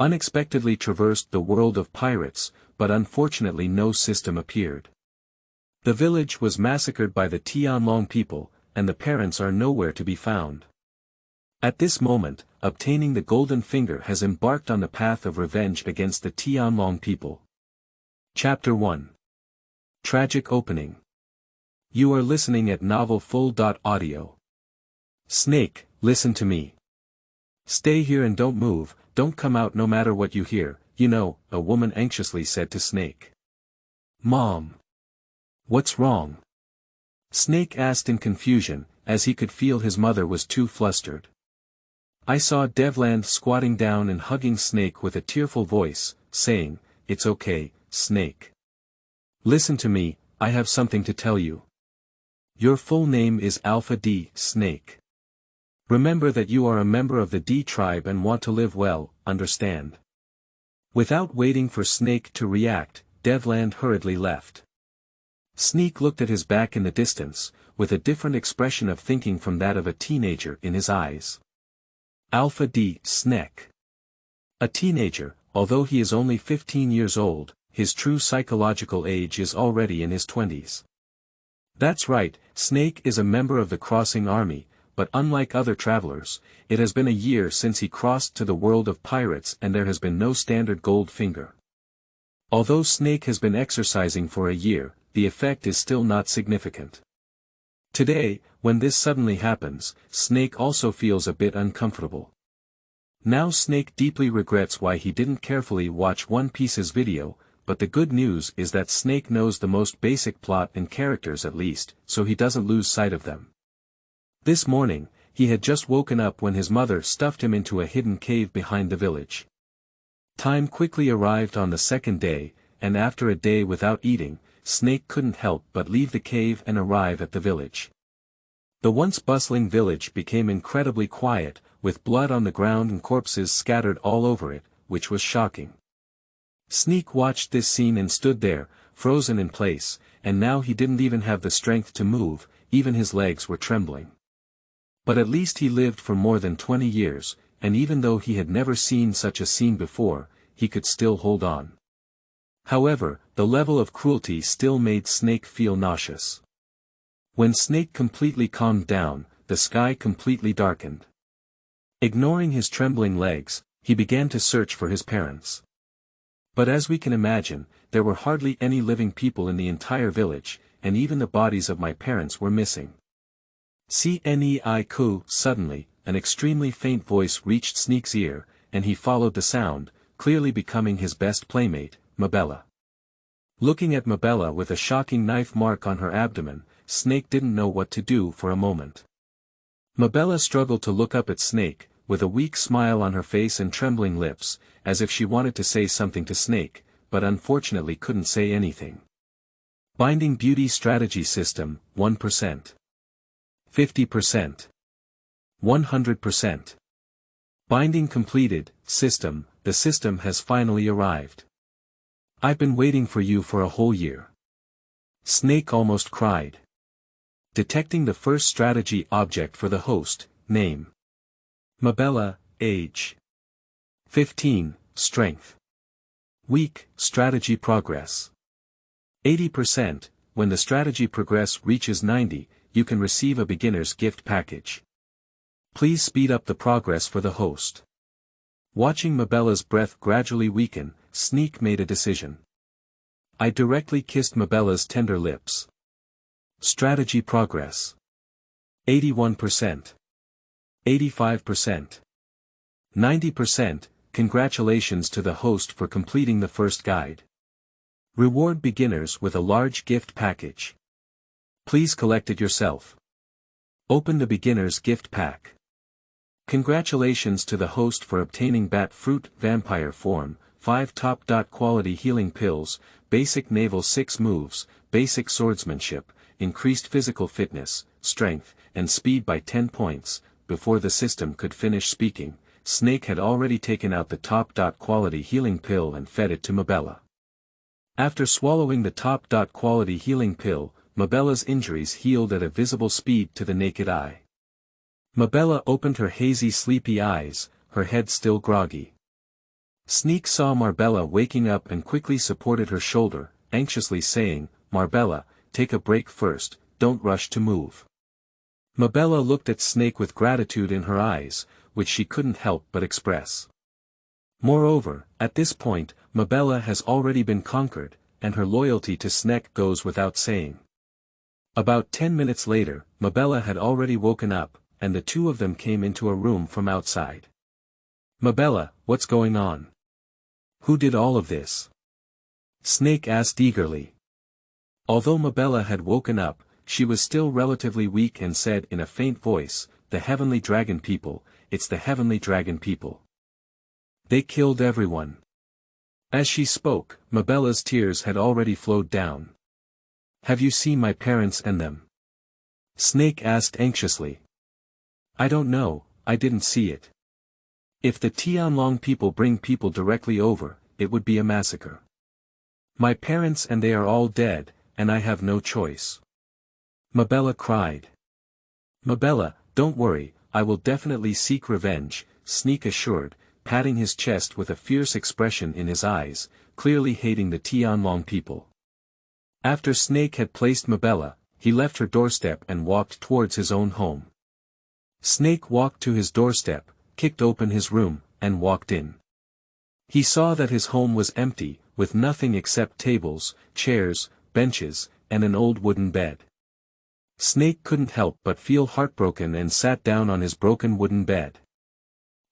unexpectedly traversed the world of pirates, but unfortunately no system appeared. The village was massacred by the Tianlong people, and the parents are nowhere to be found. At this moment, obtaining the golden finger has embarked on the path of revenge against the Tianlong people. Chapter 1. Tragic Opening. You are listening at novel full.audio. Snake, listen to me. Stay here and don't move, don't come out no matter what you hear, you know, a woman anxiously said to Snake. Mom. What's wrong? Snake asked in confusion, as he could feel his mother was too flustered. I saw Devland squatting down and hugging Snake with a tearful voice, saying, "It's okay, Snake. Listen to me, I have something to tell you. Your full name is Alpha-D, Snake. Remember that you are a member of the D tribe and want to live well, understand?" Without waiting for Snake to react, Devland hurriedly left. Snake looked at his back in the distance, with a different expression of thinking from that of a teenager in his eyes. Alpha-D, Snake. A teenager, although he is only 15 years old, his true psychological age is already in his 20s. That's right, Snake is a member of the crossing army, but unlike other travelers, it has been a year since he crossed to the world of pirates and there has been no standard gold finger. Although Snake has been exercising for a year, the effect is still not significant. Today, when this suddenly happens, Snake also feels a bit uncomfortable. Now Snake deeply regrets why he didn't carefully watch One Piece's video, but the good news is that Snake knows the most basic plot and characters at least, so he doesn't lose sight of them. This morning, he had just woken up when his mother stuffed him into a hidden cave behind the village. Time quickly arrived on the second day, and after a day without eating, Snake couldn't help but leave the cave and arrive at the village. The once bustling village became incredibly quiet, with blood on the ground and corpses scattered all over it, which was shocking. Snake watched this scene and stood there, frozen in place, and now he didn't even have the strength to move, even his legs were trembling. But at least he lived for more than 20 years, and even though he had never seen such a scene before, he could still hold on. However, the level of cruelty still made Snake feel nauseous. When Snake completely calmed down, the sky completely darkened. Ignoring his trembling legs, he began to search for his parents. But as we can imagine, there were hardly any living people in the entire village, and even the bodies of my parents were missing. Suddenly, an extremely faint voice reached Snake's ear, and he followed the sound, clearly becoming his best playmate, Mabella. Looking at Mabella with a shocking knife mark on her abdomen, Snake didn't know what to do for a moment. Mabella struggled to look up at Snake, with a weak smile on her face and trembling lips, as if she wanted to say something to Snake, but unfortunately couldn't say anything. Binding Beauty Strategy System, 1%. 50%. 100%. Binding completed, System, the system has finally arrived. I've been waiting for you for a whole year. Snake almost cried. Detecting the first strategy object for the host, name. Mabella, age. 15, strength. Weak, strategy progress. 80%, when the strategy progress reaches 90, you can receive a beginner's gift package. Please speed up the progress for the host. Watching Mabella's breath gradually weaken, Snake made a decision. I directly kissed Mabella's tender lips. Strategy progress. 81%. 85%. 90%, congratulations to the host for completing the first guide. Reward beginners with a large gift package. Please collect it yourself. Open the beginner's gift pack. Congratulations to the host for obtaining Bat Fruit Vampire Form, 5 top. Quality healing pills, basic naval 6 moves, basic swordsmanship, increased physical fitness, strength, and speed by 10 points. Before the system could finish speaking, Snake had already taken out the top. Quality healing pill and fed it to Mabella. After swallowing the top. Quality healing pill, Mabella's injuries healed at a visible speed to the naked eye. Mabella opened her hazy sleepy eyes, her head still groggy. Snake saw Marbella waking up and quickly supported her shoulder, anxiously saying, "Marbella, take a break first, don't rush to move." Marbella looked at Snake with gratitude in her eyes, which she couldn't help but express. Moreover, at this point, Marbella has already been conquered, and her loyalty to Snake goes without saying. About 10 minutes later, Marbella had already woken up, and the two of them came into a room from outside. "Marbella, what's going on? Who did all of this?" Snake asked eagerly. Although Marbella had woken up, she was still relatively weak and said in a faint voice, "The Heavenly Dragon people, it's the Heavenly Dragon people. They killed everyone." As she spoke, Marbella's tears had already flowed down. "Have you seen my parents and them?" Snake asked anxiously. "I don't know, I didn't see it. If the Tianlong people bring people directly over, it would be a massacre. My parents and they are all dead, and I have no choice." Marbella cried. "Marbella, don't worry, I will definitely seek revenge," Snake assured, patting his chest with a fierce expression in his eyes, clearly hating the Tianlong people. After Snake had placed Marbella, he left her doorstep and walked towards his own home. Snake walked to his doorstep, kicked open his room, and walked in. He saw that his home was empty, with nothing except tables, chairs, benches, and an old wooden bed. Snake couldn't help but feel heartbroken and sat down on his broken wooden bed.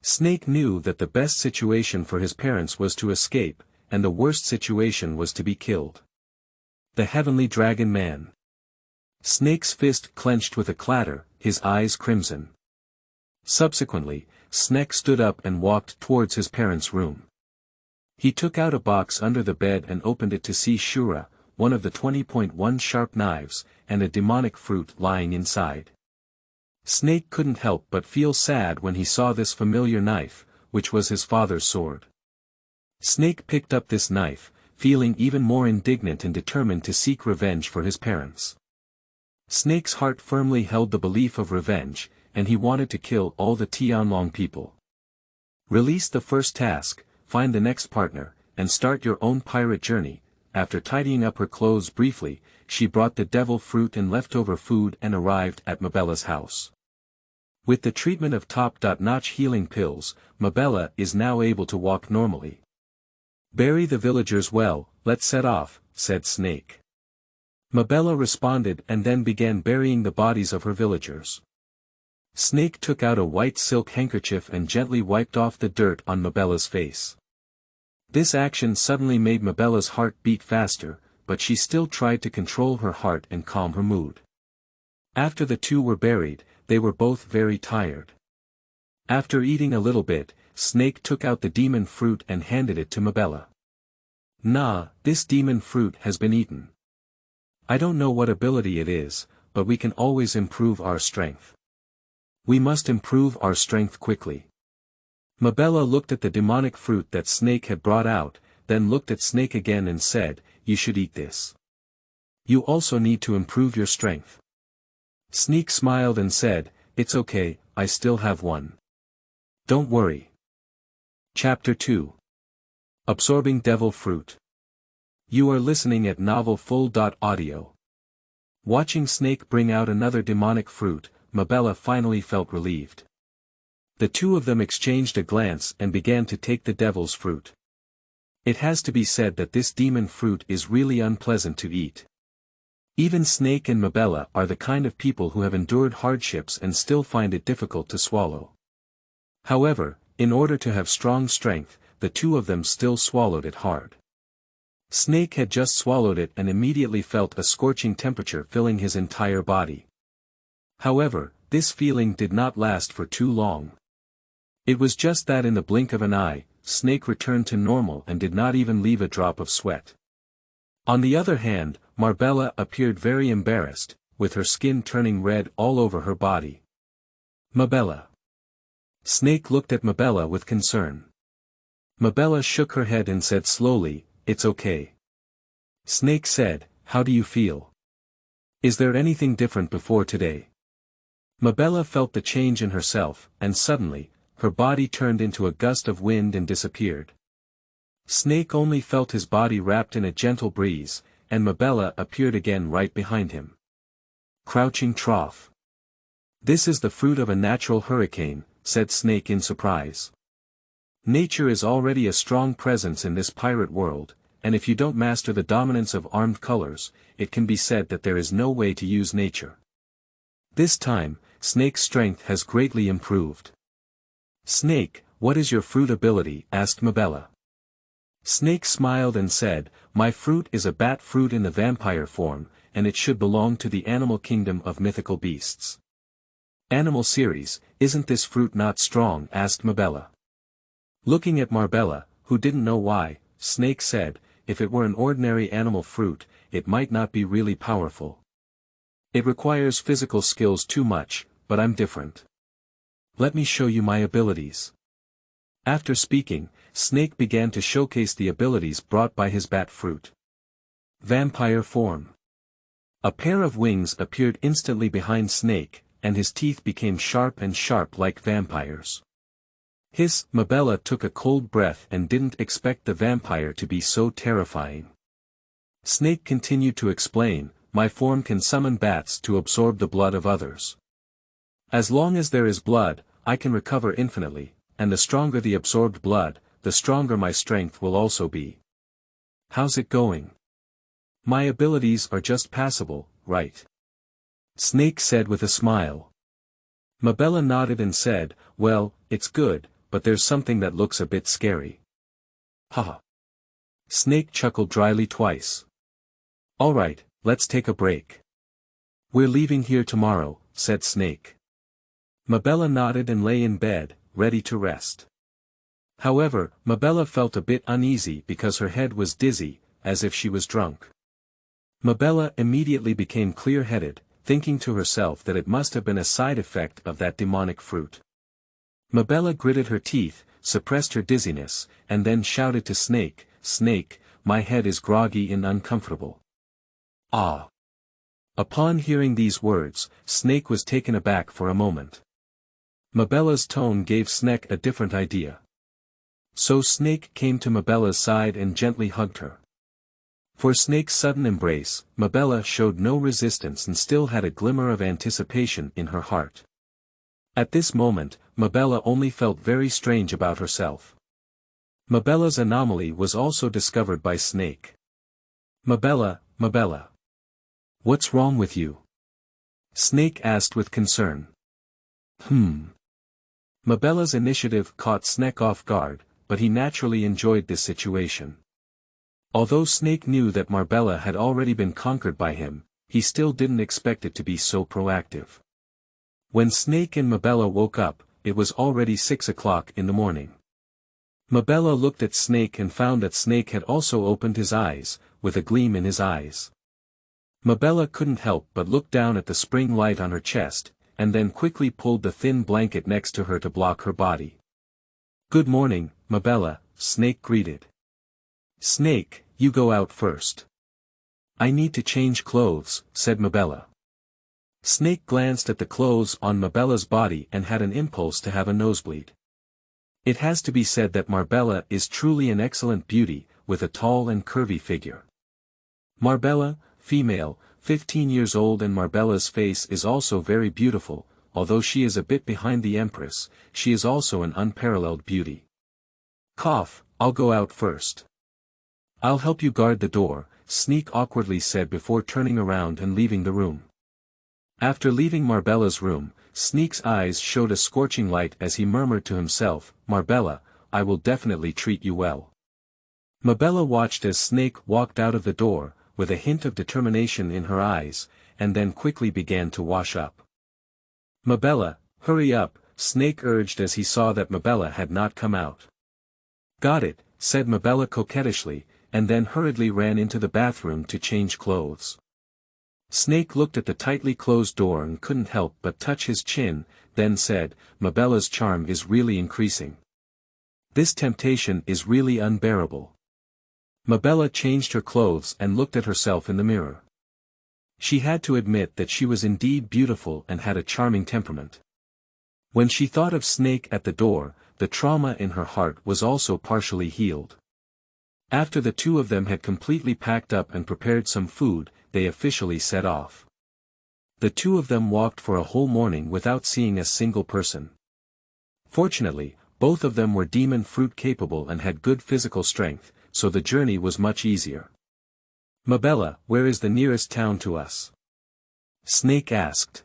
Snake knew that the best situation for his parents was to escape, and the worst situation was to be killed. The Heavenly Dragon Man. Snake's fist clenched with a clatter, his eyes crimson. Subsequently, Snake stood up and walked towards his parents' room. He took out a box under the bed and opened it to see Shura, one of the 20.1 sharp knives, and a demonic fruit lying inside. Snake couldn't help but feel sad when he saw this familiar knife, which was his father's sword. Snake picked up this knife, feeling even more indignant and determined to seek revenge for his parents. Snake's heart firmly held the belief of revenge, and he wanted to kill all the Tianlong people. Release the first task, find the next partner, and start your own pirate journey. After tidying up her clothes briefly, she brought the devil fruit and leftover food and arrived at Marbella's house. With the treatment of top-notch healing pills, Marbella is now able to walk normally. "Bury the villagers well, let's set off," said Snake. Marbella responded and then began burying the bodies of her villagers. Snake took out a white silk handkerchief and gently wiped off the dirt on Marbella's face. This action suddenly made Marbella's heart beat faster, but she still tried to control her heart and calm her mood. After the two were buried, they were both very tired. After eating a little bit, Snake took out the demon fruit and handed it to Marbella. "Nah, this demon fruit has been eaten. I don't know what ability it is, but we can always improve our strength. We must improve our strength quickly." Marbella looked at the demonic fruit that Snake had brought out, then looked at Snake again and said, "You should eat this. You also need to improve your strength." Snake smiled and said, "It's okay, I still have one. Don't worry." Chapter 2. Absorbing Devil Fruit. You are listening at Novel Full.Audio. Watching Snake bring out another demonic fruit, Marbella finally felt relieved. The two of them exchanged a glance and began to take the devil's fruit. It has to be said that this demon fruit is really unpleasant to eat. Even Snake and Marbella are the kind of people who have endured hardships and still find it difficult to swallow. However, in order to have strong strength, the two of them still swallowed it hard. Snake had just swallowed it and immediately felt a scorching temperature filling his entire body. However, this feeling did not last for too long. It was just that in the blink of an eye, Snake returned to normal and did not even leave a drop of sweat. On the other hand, Marbella appeared very embarrassed, with her skin turning red all over her body. "Marbella." Snake looked at Marbella with concern. Marbella shook her head and said slowly, "It's okay." Snake said, "How do you feel? Is there anything different before today?" Marbella felt the change in herself, and suddenly, her body turned into a gust of wind and disappeared. Snake only felt his body wrapped in a gentle breeze, and Mabella appeared again right behind him. Crouching trough. This is the fruit of a natural hurricane, said Snake in surprise. Nature is already a strong presence in this pirate world, and if you don't master the dominance of armed colors, it can be said that there is no way to use nature. This time, Snake's strength has greatly improved. Snake, what is your fruit ability? Asked Mabella. Snake smiled and said, my fruit is a bat fruit in the vampire form, and it should belong to the animal kingdom of mythical beasts. Animal series, isn't this fruit not strong? Asked Mabella. Looking at Marbella, who didn't know why, Snake said, if it were an ordinary animal fruit, it might not be really powerful. It requires physical skills too much, but I'm different. Let me show you my abilities. After speaking, Snake began to showcase the abilities brought by his bat fruit. Vampire form. A pair of wings appeared instantly behind Snake, and his teeth became sharp like vampires. Hiss! Mabella took a cold breath and didn't expect the vampire to be so terrifying. Snake continued to explain, my form can summon bats to absorb the blood of others. As long as there is blood, I can recover infinitely, and the stronger the absorbed blood, the stronger my strength will also be. How's it going? My abilities are just passable, right? Snake said with a smile. Mabella nodded and said, well, it's good, but there's something that looks a bit scary. Haha. Snake chuckled dryly twice. Alright, let's take a break. We're leaving here tomorrow, said Snake. Mabella nodded and lay in bed, ready to rest. However, Mabella felt a bit uneasy because her head was dizzy, as if she was drunk. Mabella immediately became clear-headed, thinking to herself that it must have been a side effect of that demonic fruit. Mabella gritted her teeth, suppressed her dizziness, and then shouted to Snake, Snake, my head is groggy and uncomfortable. Ah! Upon hearing these words, Snake was taken aback for a moment. Mabella's tone gave Snake a different idea. So Snake came to Mabella's side and gently hugged her. For Snake's sudden embrace, Mabella showed no resistance and still had a glimmer of anticipation in her heart. At this moment, Mabella only felt very strange about herself. Mabella's anomaly was also discovered by Snake. Mabella, what's wrong with you? Snake asked with concern. Mabella's initiative caught Snake off guard, but he naturally enjoyed this situation. Although Snake knew that Marbella had already been conquered by him, he still didn't expect it to be so proactive. When Snake and Mabella woke up, it was already 6 o'clock in the morning. Mabella looked at Snake and found that Snake had also opened his eyes, with a gleam in his eyes. Mabella couldn't help but look down at the spring light on her chest, and then quickly pulled the thin blanket next to her to block her body. Good morning, Mabella, Snake greeted. Snake, you go out first. I need to change clothes, said Mabella. Snake glanced at the clothes on Mabella's body and had an impulse to have a nosebleed. It has to be said that Marbella is truly an excellent beauty, with a tall and curvy figure. Marbella, female, 15 years old, and Marbella's face is also very beautiful, although she is a bit behind the Empress, she is also an unparalleled beauty. Cough, I'll go out first. I'll help you guard the door, Snake awkwardly said before turning around and leaving the room. After leaving Marbella's room, Snake's eyes showed a scorching light as he murmured to himself, Marbella, I will definitely treat you well. Mabella watched as Snake walked out of the door, with a hint of determination in her eyes, and then quickly began to wash up. Mabella, hurry up, Snake urged as he saw that Mabella had not come out. Got it, said Mabella coquettishly, and then hurriedly ran into the bathroom to change clothes. Snake looked at the tightly closed door and couldn't help but touch his chin, then said, Mabella's charm is really increasing. This temptation is really unbearable. Mabella changed her clothes and looked at herself in the mirror. She had to admit that she was indeed beautiful and had a charming temperament. When she thought of Snake at the door, the trauma in her heart was also partially healed. After the two of them had completely packed up and prepared some food, they officially set off. The two of them walked for a whole morning without seeing a single person. Fortunately, both of them were demon fruit capable and had good physical strength, so the journey was much easier. "Mabella, where is the nearest town to us?" Snake asked.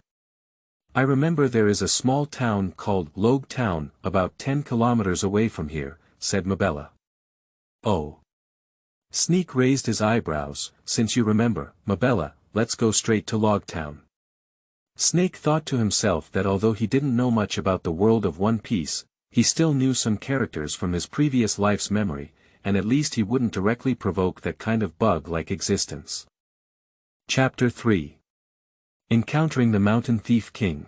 "I remember there is a small town called Log Town, about 10 kilometers away from here," said Mabella. "Oh." Snake raised his eyebrows. "Since you remember, Mabella, let's go straight to Log Town." Snake thought to himself that although he didn't know much about the world of One Piece, he still knew some characters from his previous life's memory, and at least he wouldn't directly provoke that kind of bug-like existence. Chapter 3. Encountering the Mountain Thief King.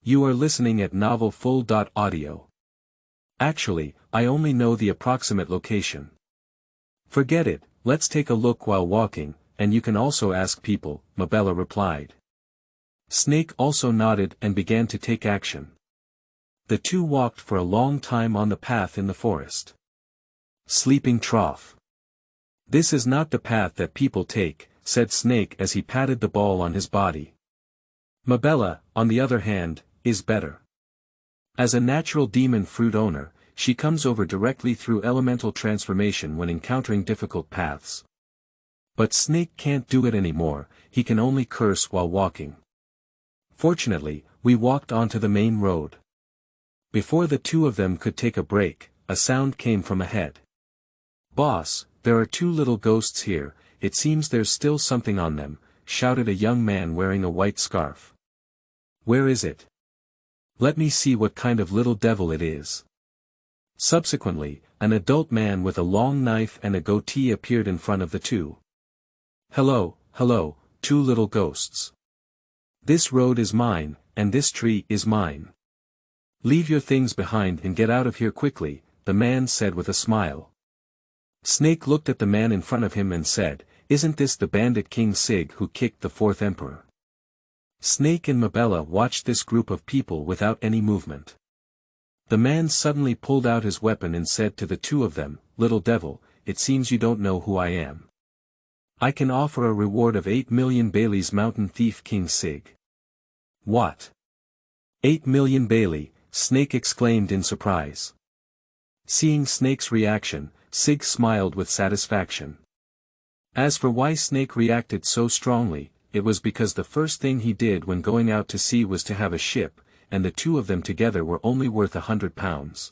You are listening at novel full.audio. Actually, I only know the approximate location. Forget it, let's take a look while walking, and you can also ask people, Mabella replied. Snake also nodded and began to take action. The two walked for a long time on the path in the forest. Sleeping trough. "This is not the path that people take," said Snake as he patted the ball on his body. Mabella, on the other hand, is better. As a natural demon fruit owner, she comes over directly through elemental transformation when encountering difficult paths. But Snake can't do it anymore, he can only curse while walking. Fortunately, we walked onto the main road. Before the two of them could take a break, a sound came from ahead. "Boss, there are two little ghosts here, it seems there's still something on them," shouted a young man wearing a white scarf. "Where is it? Let me see what kind of little devil it is." Subsequently, an adult man with a long knife and a goatee appeared in front of the two. "Hello, hello, two little ghosts. This road is mine, and this tree is mine. Leave your things behind and get out of here quickly," the man said with a smile. Snake looked at the man in front of him and said, "Isn't this the bandit King Sig who kicked the fourth emperor?" Snake and Mabella watched this group of people without any movement. The man suddenly pulled out his weapon and said to the two of them, "Little devil, it seems you don't know who I am. I can offer a reward of 8 million Bailey's Mountain Thief King Sig." "What? 8 million Bailey?" Snake exclaimed in surprise. Seeing Snake's reaction, Sig smiled with satisfaction. As for why Snake reacted so strongly, it was because the first thing he did when going out to sea was to have a ship, and the two of them together were only worth £100.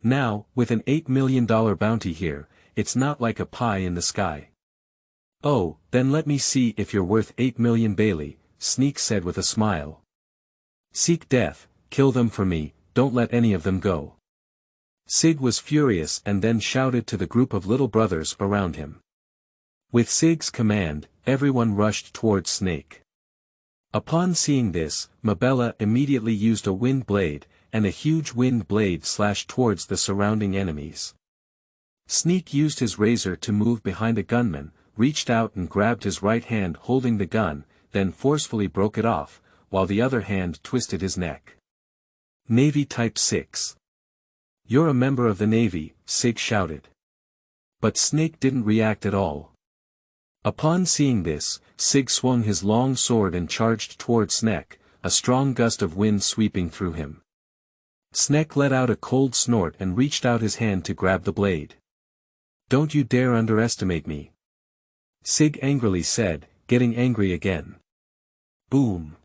Now, with an $8 million bounty here, it's not like a pie in the sky. "Oh, then let me see if you're worth 8 million Bailey, Snake said with a smile. "Seek death, kill them for me, don't let any of them go." Sig was furious and then shouted to the group of little brothers around him. With Sig's command, everyone rushed towards Snake. Upon seeing this, Mabella immediately used a wind blade, and a huge wind blade slashed towards the surrounding enemies. Snake used his razor to move behind a gunman, reached out and grabbed his right hand holding the gun, then forcefully broke it off, while the other hand twisted his neck. Navy Type 6. "You're a member of the Navy," Sig shouted. But Snake didn't react at all. Upon seeing this, Sig swung his long sword and charged towards Snake, a strong gust of wind sweeping through him. Snake let out a cold snort and reached out his hand to grab the blade. "Don't you dare underestimate me," Sig angrily said, getting angry again. Boom.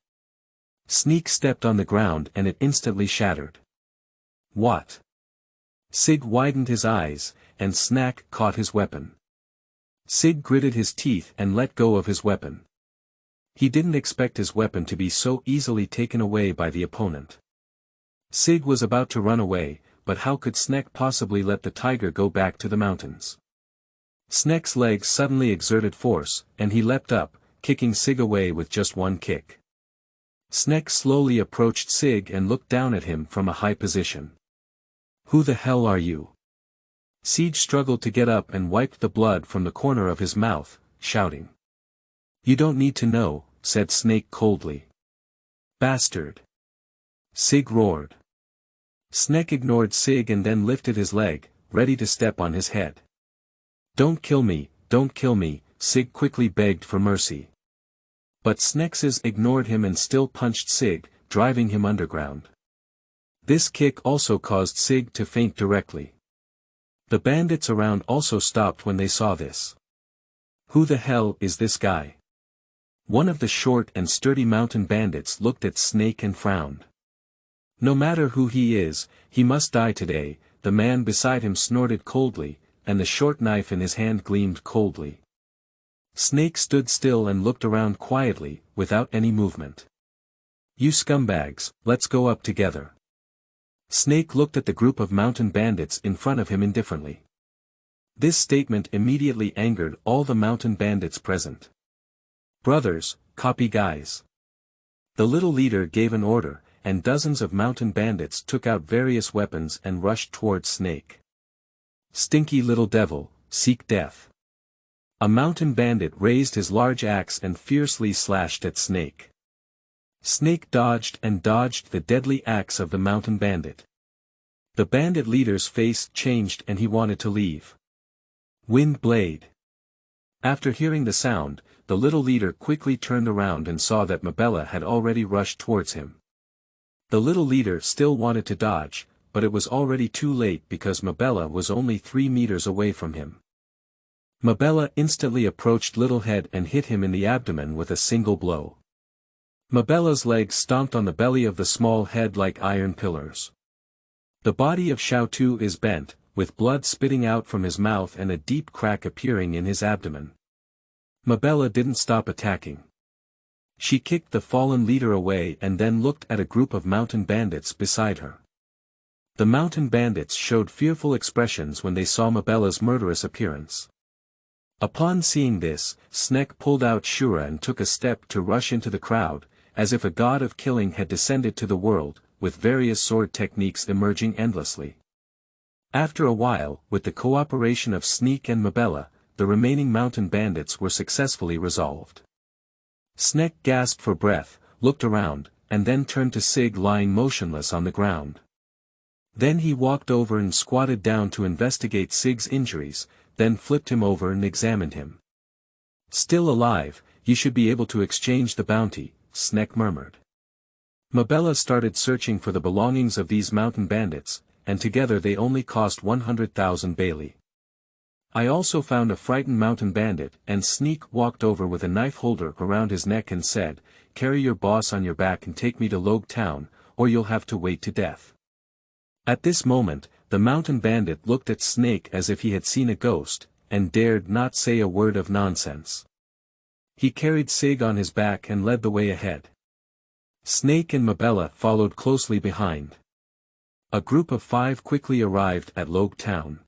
Snake stepped on the ground and it instantly shattered. "What?" Sig widened his eyes, and Snack caught his weapon. Sig gritted his teeth and let go of his weapon. He didn't expect his weapon to be so easily taken away by the opponent. Sig was about to run away, but how could Snack possibly let the tiger go back to the mountains? Snack's legs suddenly exerted force, and he leapt up, kicking Sig away with just one kick. Snack slowly approached Sig and looked down at him from a high position. "Who the hell are you?" Sig struggled to get up and wiped the blood from the corner of his mouth, shouting. "You don't need to know," said Snake coldly. "Bastard!" Sig roared. Snake ignored Sig and then lifted his leg, ready to step on his head. Don't kill me, Sig quickly begged for mercy. But Snexes ignored him and still punched Sig, driving him underground. This kick also caused Sig to faint directly. The bandits around also stopped when they saw this. Who the hell is this guy? One of the short and sturdy mountain bandits looked at Snake and frowned. No matter who he is, he must die today, the man beside him snorted coldly, and the short knife in his hand gleamed coldly. Snake stood still and looked around quietly, without any movement. You scumbags, let's go up together. Snake looked at the group of mountain bandits in front of him indifferently. This statement immediately angered all the mountain bandits present. Brothers, copy guys. The little leader gave an order, and dozens of mountain bandits took out various weapons and rushed towards Snake. Stinky little devil, seek death. A mountain bandit raised his large axe and fiercely slashed at Snake. Snake dodged and dodged the deadly axe of the mountain bandit. The bandit leader's face changed and he wanted to leave. Wind blade. After hearing the sound, the little leader quickly turned around and saw that Mabella had already rushed towards him. The little leader still wanted to dodge, but it was already too late because Mabella was only 3 meters away from him. Mabella instantly approached Little Head and hit him in the abdomen with a single blow. Mabella's legs stomped on the belly of the small head like iron pillars. The body of Xiao Tu is bent, with blood spitting out from his mouth and a deep crack appearing in his abdomen. Mabella didn't stop attacking. She kicked the fallen leader away and then looked at a group of mountain bandits beside her. The mountain bandits showed fearful expressions when they saw Mabella's murderous appearance. Upon seeing this, Snake pulled out Shura and took a step to rush into the crowd, as if a god of killing had descended to the world, with various sword techniques emerging endlessly. After a while, with the cooperation of Snake and Mabella, the remaining mountain bandits were successfully resolved. Snake gasped for breath, looked around, and then turned to Sig lying motionless on the ground. Then he walked over and squatted down to investigate Sig's injuries, then flipped him over and examined him. Still alive, you should be able to exchange the bounty, Snake murmured. Mabella started searching for the belongings of these mountain bandits, and together they only cost 100,000 Bailey. I also found a frightened mountain bandit, and Snake walked over with a knife holder around his neck and said, carry your boss on your back and take me to Log Town, or you'll have to wait to death. At this moment, the mountain bandit looked at Snake as if he had seen a ghost, and dared not say a word of nonsense. He carried Sig on his back and led the way ahead. Snake and Mabella followed closely behind. A group of 5 quickly arrived at Log Town.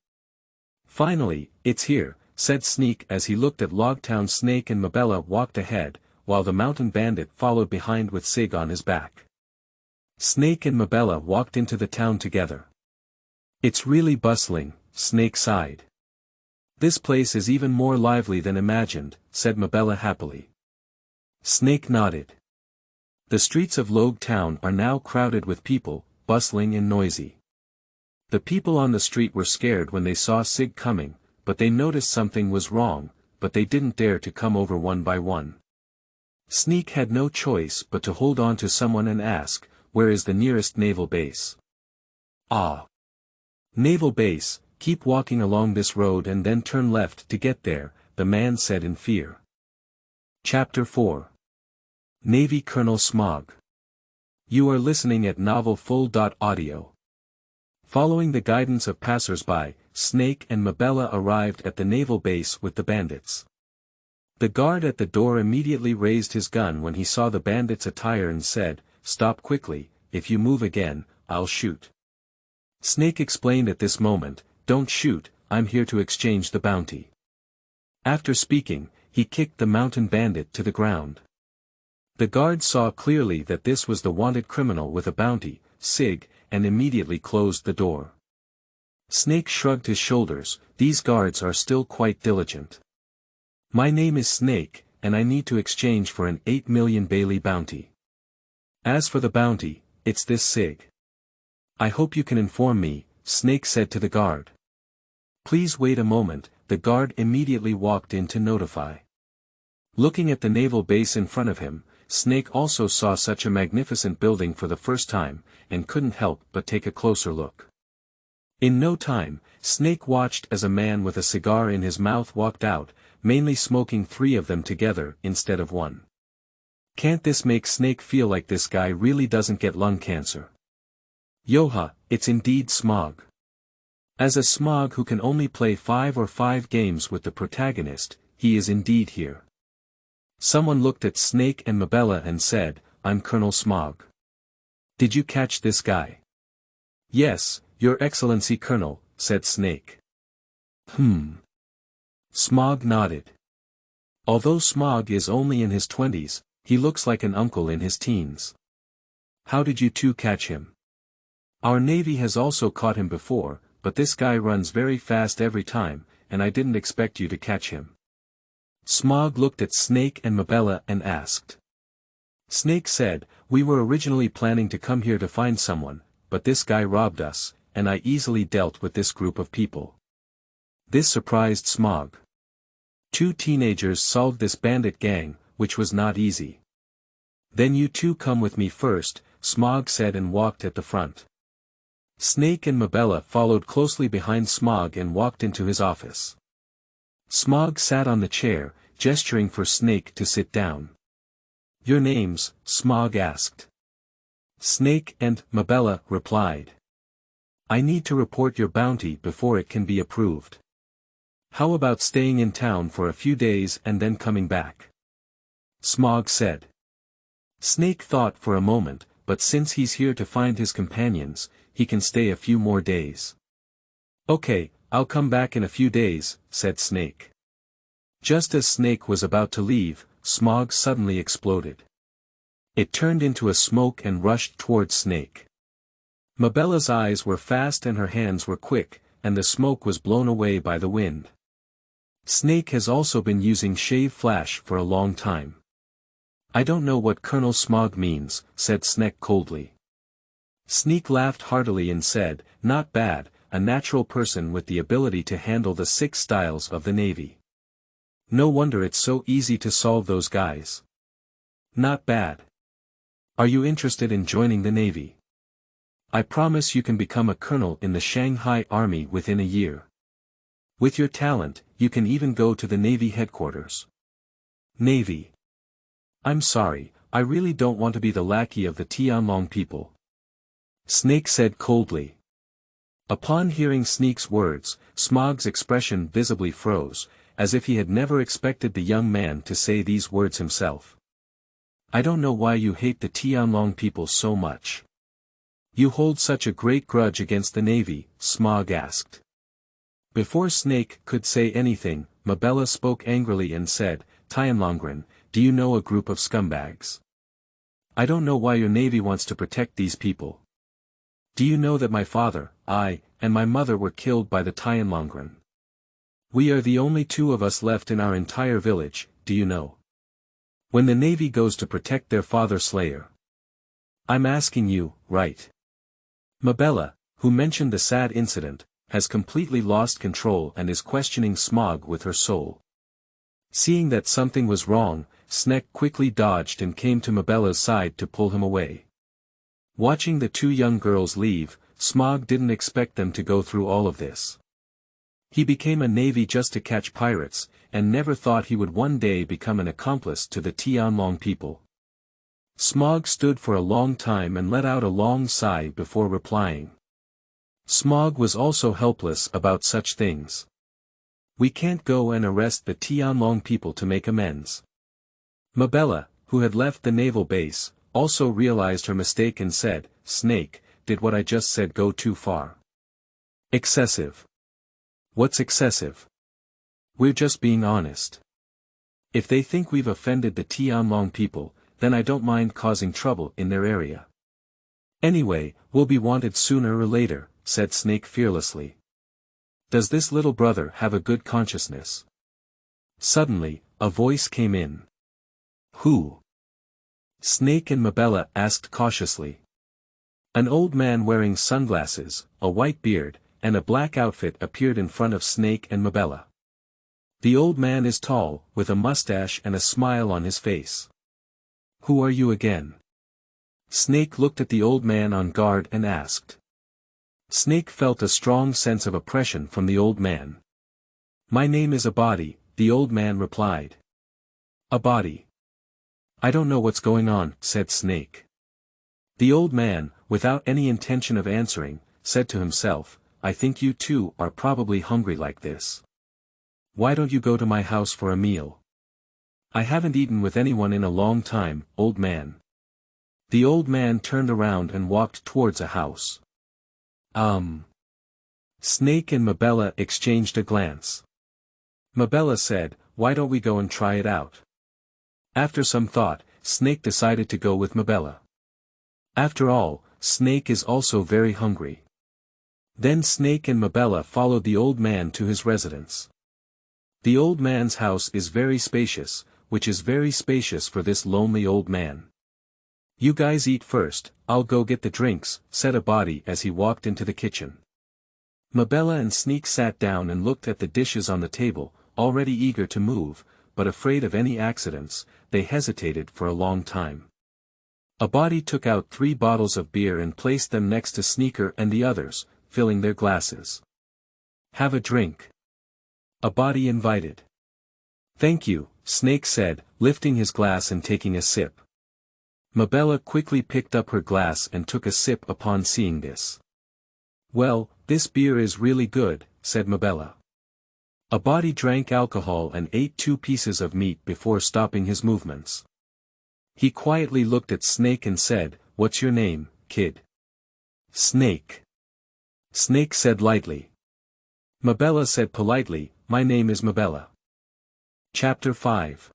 Finally, it's here, said Snake as he looked at Log Town. Snake and Mabella walked ahead, while the mountain bandit followed behind with Sig on his back. Snake and Mabella walked into the town together. It's really bustling, Snake sighed. This place is even more lively than imagined, said Mabella happily. Snake nodded. The streets of Log Town are now crowded with people, bustling and noisy. The people on the street were scared when they saw Sig coming, but they noticed something was wrong, but they didn't dare to come over one by one. Snake had no choice but to hold on to someone and ask, where is the nearest naval base? Ah. Naval base, keep walking along this road and then turn left to get there, the man said in fear. Chapter 4. Navy Colonel Smog. You are listening at novel full.audio. Following the guidance of passers-by, Snake and Mabella arrived at the naval base with the bandits. The guard at the door immediately raised his gun when he saw the bandits' attire and said, stop quickly, if you move again, I'll shoot. Snake explained at this moment, don't shoot, I'm here to exchange the bounty. After speaking, he kicked the mountain bandit to the ground. The guard saw clearly that this was the wanted criminal with a bounty, Sig, and immediately closed the door. Snake shrugged his shoulders, these guards are still quite diligent. My name is Snake, and I need to exchange for an 8 million Bailey bounty. As for the bounty, it's this Sig. I hope you can inform me, Snake said to the guard. Please wait a moment, the guard immediately walked in to notify. Looking at the naval base in front of him, Snake also saw such a magnificent building for the first time, and couldn't help but take a closer look. In no time, Snake watched as a man with a cigar in his mouth walked out, mainly smoking 3 of them together instead of 1. Can't this make Snake feel like this guy really doesn't get lung cancer? Yoha, it's indeed Smog. As a Smog who can only play 5 games with the protagonist, he is indeed here. Someone looked at Snake and Mabella and said, "I'm Colonel Smog. Did you catch this guy?" "Yes, Your Excellency Colonel," said Snake. Smog nodded. Although Smog is only in his 20s, he looks like an uncle in his teens. "How did you two catch him?" "Our navy has also caught him before, but this guy runs very fast every time, and I didn't expect you to catch him." Smog looked at Snake and Mabella and asked. Snake said, "We were originally planning to come here to find someone, but this guy robbed us, and I easily dealt with this group of people." This surprised Smog. 2 teenagers solved this bandit gang, which was not easy. "Then you two come with me first," Smog said and walked at the front. Snake and Mabella followed closely behind Smog and walked into his office. Smog sat on the chair, gesturing for Snake to sit down. "Your names?" Smog asked. Snake and Mabella replied. "I need to report your bounty before it can be approved. How about staying in town for a few days and then coming back?" Smog said. Snake thought for a moment, but since he's here to find his companions, he can stay a few more days. "Okay, I'll come back in a few days," said Snake. Just as Snake was about to leave, Smog suddenly exploded. It turned into a smoke and rushed towards Snake. Mabella's eyes were fast and her hands were quick, and the smoke was blown away by the wind. Snake has also been using Shave Flash for a long time. "I don't know what Colonel Smog means," said Snake coldly. Snake laughed heartily and said, "Not bad, a natural person with the ability to handle the 6 styles of the Navy. No wonder it's so easy to solve those guys. Not bad. Are you interested in joining the Navy? I promise you can become a colonel in the Shanghai Army within a year. With your talent, you can even go to the Navy headquarters." "Navy? I'm sorry, I really don't want to be the lackey of the Tianlong people," Snake said coldly. Upon hearing Snake's words, Smog's expression visibly froze, as if he had never expected the young man to say these words himself. "I don't know why you hate the Tianlong people so much. You hold such a great grudge against the Navy," Smog asked. Before Snake could say anything, Mabella spoke angrily and said, "Tianlongren, do you know a group of scumbags? I don't know why your Navy wants to protect these people. Do you know that my father, I, and my mother were killed by the Tianlongren? We are the only 2 of us left in our entire village, do you know? When the Navy goes to protect their father slayer. I'm asking you, right?" Mabella, who mentioned the sad incident, has completely lost control and is questioning Smog with her soul. Seeing that something was wrong, Snake quickly dodged and came to Mabella's side to pull him away. Watching the 2 young girls leave, Smog didn't expect them to go through all of this. He became a Navy just to catch pirates, and never thought he would one day become an accomplice to the Tianlong people. Smog stood for a long time and let out a long sigh before replying. Smog was also helpless about such things. "We can't go and arrest the Tianlong people to make amends." Mabella, who had left the naval base, also realized her mistake and said, "Snake, did what I just said go too far?" "Excessive." "What's excessive?" "We're just being honest. If they think we've offended the Tianlong people, then I don't mind causing trouble in their area. Anyway, we'll be wanted sooner or later," said Snake fearlessly. "Does this little brother have a good consciousness?" Suddenly, a voice came in. "Who?" Snake and Mabella asked cautiously. An old man wearing sunglasses, a white beard, and a black outfit appeared in front of Snake and Mabella. The old man is tall, with a mustache and a smile on his face. "Who are you again?" Snake looked at the old man on guard and asked. Snake felt a strong sense of oppression from the old man. "My name is Abadi," the old man replied. "Abadi. I don't know what's going on," said Snake. The old man, without any intention of answering, said to himself, "I think you two are probably hungry like this. Why don't you go to my house for a meal? I haven't eaten with anyone in a long time, old man." The old man turned around and walked towards a house. Snake and Mabella exchanged a glance. Mabella said, "Why don't we go and try it out?" After some thought, Snake decided to go with Mabella. After all, Snake is also very hungry. Then Snake and Mabella followed the old man to his residence. The old man's house is very spacious, which is very spacious for this lonely old man. "You guys eat first, I'll go get the drinks," said Abadi as he walked into the kitchen. Mabella and Snake sat down and looked at the dishes on the table, already eager to move, but afraid of any accidents. They hesitated for a long time. Abadi took out 3 bottles of beer and placed them next to Sneaker and the others, filling their glasses. "Have a drink," Abadi invited. "Thank you," Snake said, lifting his glass and taking a sip. Mabella quickly picked up her glass and took a sip upon seeing this. "Well, this beer is really good," said Mabella. Abadi drank alcohol and ate 2 pieces of meat before stopping his movements. He quietly looked at Snake and said, "What's your name, kid?" "Snake." Snake said lightly. Mabella said politely, "My name is Mabella." Chapter 5.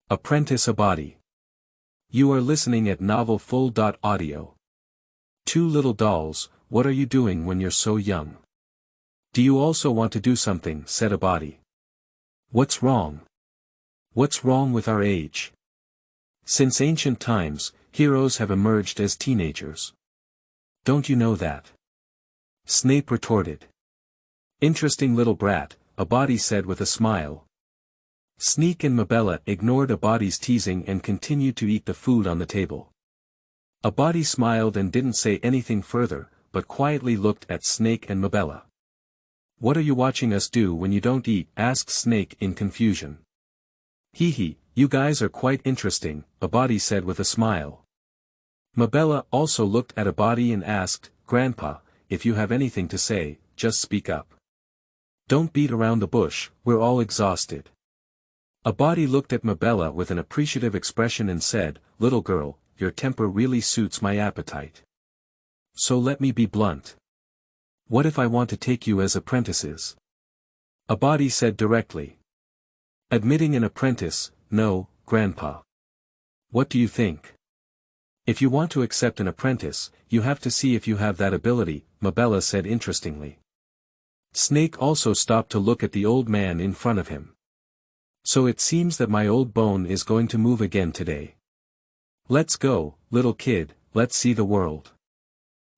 Apprentice Abadi. You are listening at novel full.audio. 2 little dolls, what are you doing when you're so young? Do you also want to do something, said Abadi. What's wrong? What's wrong with our age? Since ancient times, heroes have emerged as teenagers. Don't you know that? Snape retorted. Interesting little brat, Abadi said with a smile. Sneak and Mabella ignored Abadi's teasing and continued to eat the food on the table. Abadi smiled and didn't say anything further, but quietly looked at Snake and Mabella. What are you watching us do when you don't eat? Asked Snake in confusion. Hee hee, you guys are quite interesting, Abadi said with a smile. Mabella also looked at Abadi and asked, Grandpa, if you have anything to say, just speak up. Don't beat around the bush, we're all exhausted. Abadi looked at Mabella with an appreciative expression and said, Little girl, your temper really suits my appetite. So let me be blunt. What if I want to take you as apprentices? Abadi said directly. Admitting an apprentice, no, Grandpa. What do you think? If you want to accept an apprentice, you have to see if you have that ability, Mabella said interestingly. Snake also stopped to look at the old man in front of him. So it seems that my old bone is going to move again today. Let's go, little kid, let's see the world.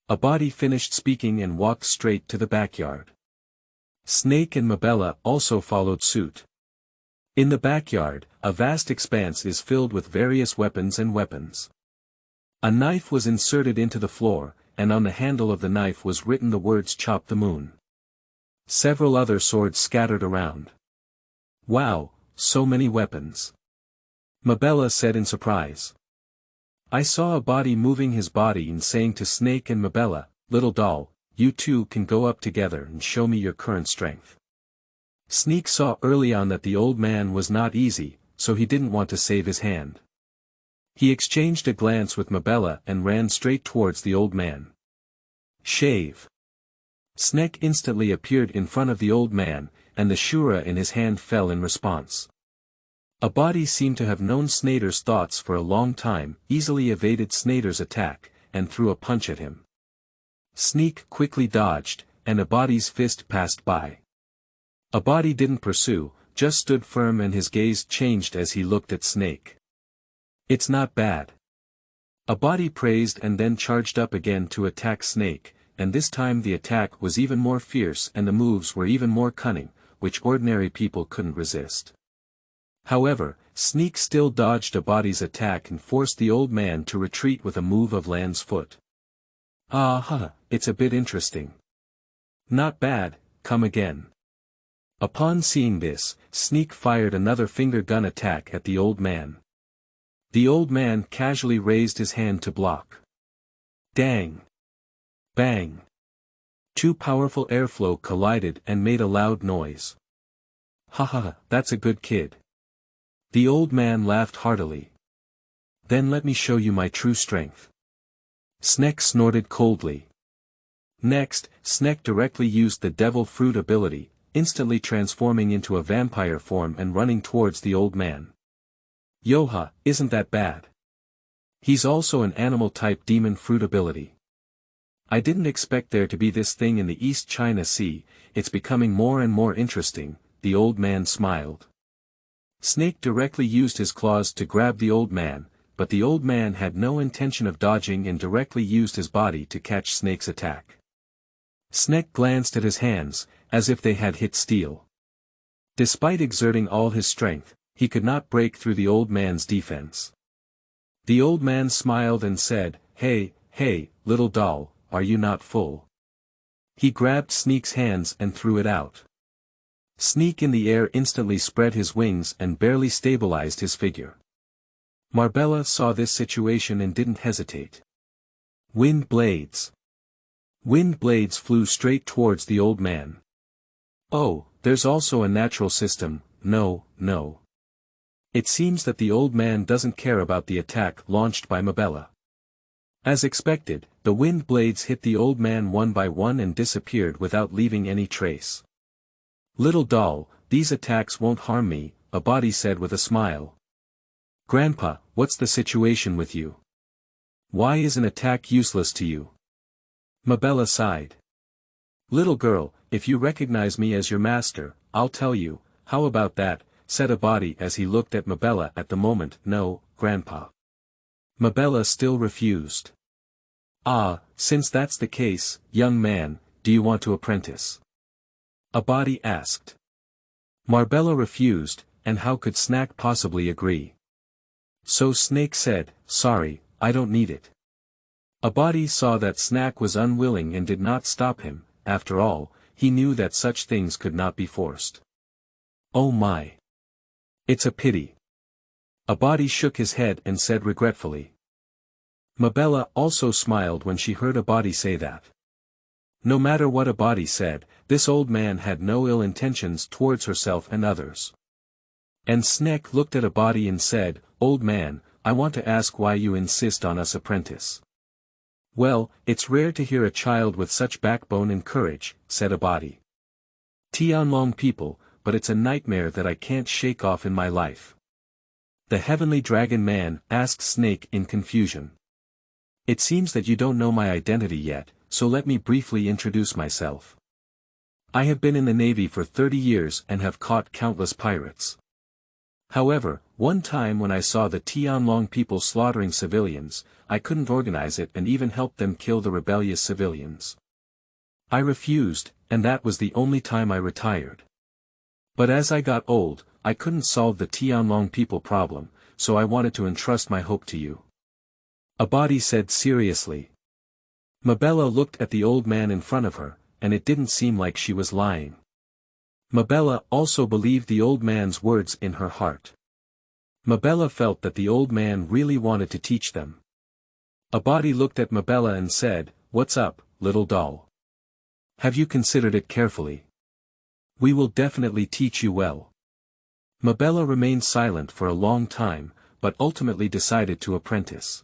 Abadi finished speaking and walked straight to the backyard. Snake and Mabella also followed suit. In the backyard, a vast expanse is filled with various weapons and weapons. A knife was inserted into the floor, and on the handle of the knife was written the words Chop the Moon. Several other swords scattered around. Wow, so many weapons. Mabella said in surprise. I saw Abadi moving his body and saying to Snake and Mabella, Little doll, you two can go up together and show me your current strength. Snake saw early on that the old man was not easy, so he didn't want to save his hand. He exchanged a glance with Mabella and ran straight towards the old man. Shave. Snake instantly appeared in front of the old man, and the shura in his hand fell in response. Abadi seemed to have known Snader's thoughts for a long time, easily evaded Snader's attack, and threw a punch at him. Sneak quickly dodged, and Abadi's fist passed by. Abadi didn't pursue, just stood firm and his gaze changed as he looked at Snake. It's not bad. Abadi praised and then charged up again to attack Snake, and this time the attack was even more fierce and the moves were even more cunning, which ordinary people couldn't resist. However, Sneak still dodged Abadi's attack and forced the old man to retreat with a move of Lan's foot. It's a bit interesting. Not bad, come again. Upon seeing this, Sneak fired another finger gun attack at the old man. The old man casually raised his hand to block. Dang! Bang! Two powerful airflow collided and made a loud noise. That's a good kid. The old man laughed heartily. Then let me show you my true strength. Sneak snorted coldly. Next, Sneak directly used the devil fruit ability, instantly transforming into a vampire form and running towards the old man. Yoha, isn't that bad? He's also an animal-type demon fruit ability. I didn't expect there to be this thing in the East China Sea, it's becoming more and more interesting, the old man smiled. Sneak directly used his claws to grab the old man, but the old man had no intention of dodging and directly used his body to catch Snake's attack. Sneak glanced at his hands, as if they had hit steel. Despite exerting all his strength, he could not break through the old man's defense. The old man smiled and said, Hey, little doll, are you not full? He grabbed Sneak's hands and threw it out. Sneak in the air instantly spread his wings and barely stabilized his figure. Marbella saw this situation and didn't hesitate. Wind blades. Wind blades flew straight towards the old man. Oh, there's also a natural system, no. It seems that the old man doesn't care about the attack launched by Marbella. As expected, the wind blades hit the old man one by one and disappeared without leaving any trace. Little doll, these attacks won't harm me, Abadi said with a smile. Grandpa, what's the situation with you? Why is an attack useless to you? Marbella sighed. Little girl, if you recognize me as your master, I'll tell you, how about that, said Abadi as he looked at Marbella at the moment. No, Grandpa. Marbella still refused. Since that's the case, young man, do you want to apprentice? Abadi asked. Marbella refused, and how could Snack possibly agree? So Snake said, sorry, I don't need it. Abadi saw that Snack was unwilling and did not stop him. After all, he knew that such things could not be forced. Oh my. It's a pity. Abadi shook his head and said regretfully. Marbella also smiled when she heard Abadi say that. No matter what Abadi said, this old man had no ill intentions towards herself and others. And Snack looked at Abadi and said, Old man, I want to ask why you insist on us apprentice. Well, it's rare to hear a child with such backbone and courage, said Abadi. Tianlong people, but it's a nightmare that I can't shake off in my life. The heavenly dragon man asked Snake in confusion. It seems that you don't know my identity yet, so let me briefly introduce myself. I have been in the Navy for 30 years and have caught countless pirates. However, one time when I saw the Tianlong people slaughtering civilians, I couldn't organize it and even help them kill the rebellious civilians. I refused, and that was the only time I retired. But as I got old, I couldn't solve the Tianlong people problem, so I wanted to entrust my hope to you. Abadi said seriously. Marbella looked at the old man in front of her, and it didn't seem like she was lying. Marbella also believed the old man's words in her heart. Marbella felt that the old man really wanted to teach them. Abadi looked at Marbella and said, What's up, little doll? Have you considered it carefully? We will definitely teach you well. Marbella remained silent for a long time, but ultimately decided to apprentice.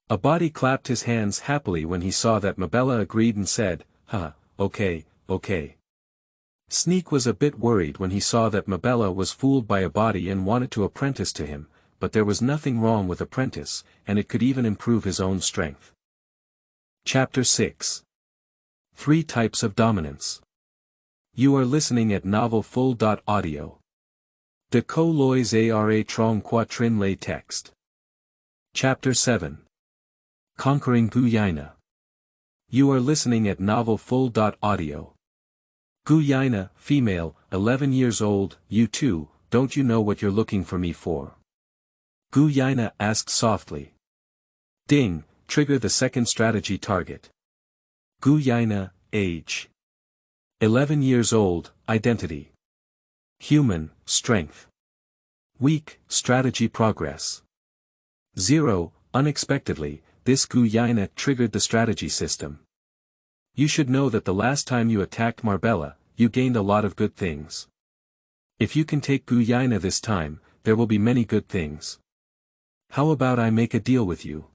Abadi clapped his hands happily when he saw that Marbella agreed and said, Okay. Sneak was a bit worried when he saw that Marbella was fooled by Abadi and wanted to apprentice to him, but there was nothing wrong with apprentice, and it could even improve his own strength. Chapter 6. 3 Types of Dominance. You are listening at novel full.audio. De co lois ara trong quatrin lay text. Chapter 7. Conquering Yina. You are listening at novel full.audio. Yina, female, 11 years old, you too, don't you know what you're looking for me for? Yina asked softly. Ding, trigger the second strategy target. Yina, age. 11 years old, identity. Human, strength. Weak, strategy progress. 0, unexpectedly, this Yina triggered the strategy system. You should know that the last time you attacked Marbella, you gained a lot of good things. If you can take Yina this time, there will be many good things. How about I make a deal with you?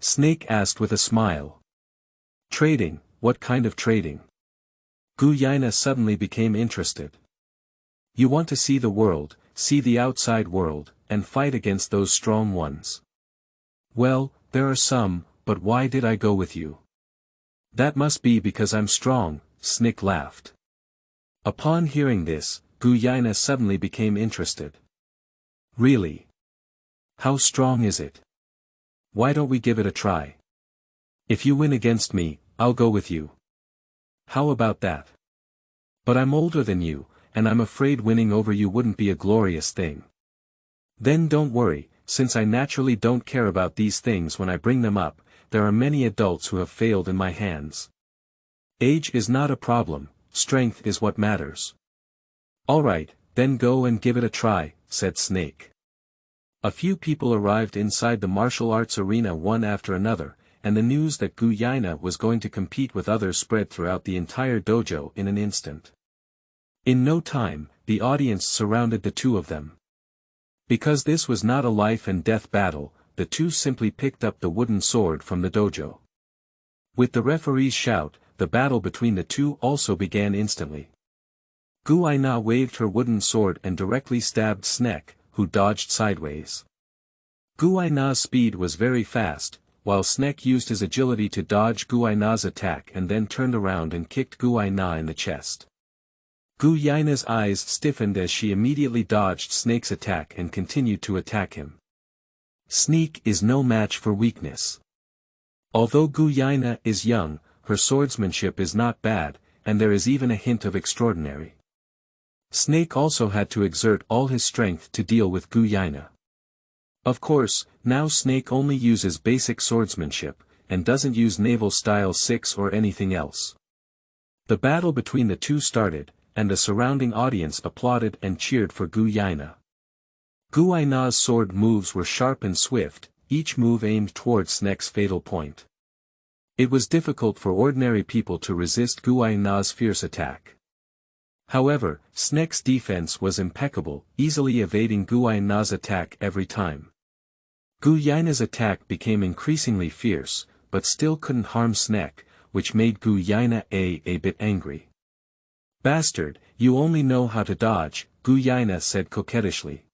Snake asked with a smile. Trading, what kind of trading? Yina suddenly became interested. You want to see the world, see the outside world, and fight against those strong ones. Well, there are some, but why did I go with you? That must be because I'm strong, Snake laughed. Upon hearing this, Yina suddenly became interested. Really? How strong is it? Why don't we give it a try? If you win against me, I'll go with you. How about that? But I'm older than you, and I'm afraid winning over you wouldn't be a glorious thing. Then don't worry, since I naturally don't care about these things when I bring them up, there are many adults who have failed in my hands. Age is not a problem, strength is what matters. Alright, then go and give it a try, said Snake. A few people arrived inside the martial arts arena one after another, and the news that Yina was going to compete with others spread throughout the entire dojo in an instant. In no time, the audience surrounded the two of them. Because this was not a life and death battle, the two simply picked up the wooden sword from the dojo. With the referee's shout, the battle between the two also began instantly. Yina waved her wooden sword and directly stabbed Snake, who dodged sideways. Yina's speed was very fast, while Snake used his agility to dodge Yina's attack and then turned around and kicked Yina in the chest. Yina's eyes stiffened as she immediately dodged Snake's attack and continued to attack him. Snake is no match for weakness. Although Yina is young, her swordsmanship is not bad, and there is even a hint of extraordinary. Snake also had to exert all his strength to deal with Yina. Of course, now Snake only uses basic swordsmanship, and doesn't use naval style 6 or anything else. The battle between the two started, and the surrounding audience applauded and cheered for Yina. Yina's sword moves were sharp and swift, each move aimed towards Snake's fatal point. It was difficult for ordinary people to resist Yina's fierce attack. However, Snake's defense was impeccable, easily evading Yina's attack every time. Yina's attack became increasingly fierce, but still couldn't harm Snake, which made Yina a bit angry. Bastard, you only know how to dodge, Yina said coquettishly.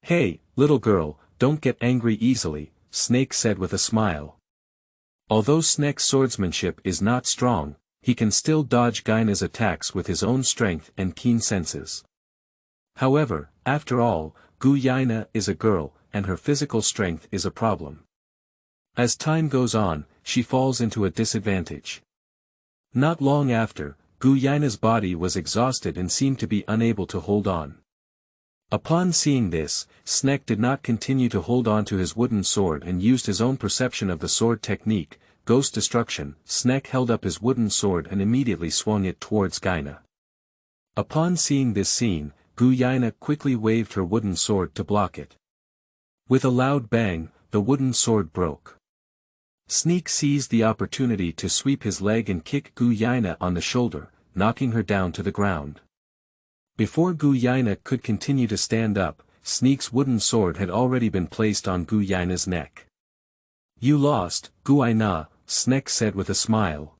Hey, little girl, don't get angry easily, Snake said with a smile. Although Snake's swordsmanship is not strong, he can still dodge Yina's attacks with his own strength and keen senses. However, after all, Yina is a girl, and her physical strength is a problem. As time goes on, she falls into a disadvantage. Not long after, Yina's body was exhausted and seemed to be unable to hold on. Upon seeing this, Snake did not continue to hold on to his wooden sword and used his own perception of the sword technique, Ghost Destruction. Snake held up his wooden sword and immediately swung it towards Yina. Upon seeing this scene, Yina quickly waved her wooden sword to block it. With a loud bang, the wooden sword broke. Snake seized the opportunity to sweep his leg and kick Yina on the shoulder, knocking her down to the ground. Before Yina could continue to stand up, Snake's wooden sword had already been placed on Yina's neck. You lost, Yina, Snake said with a smile.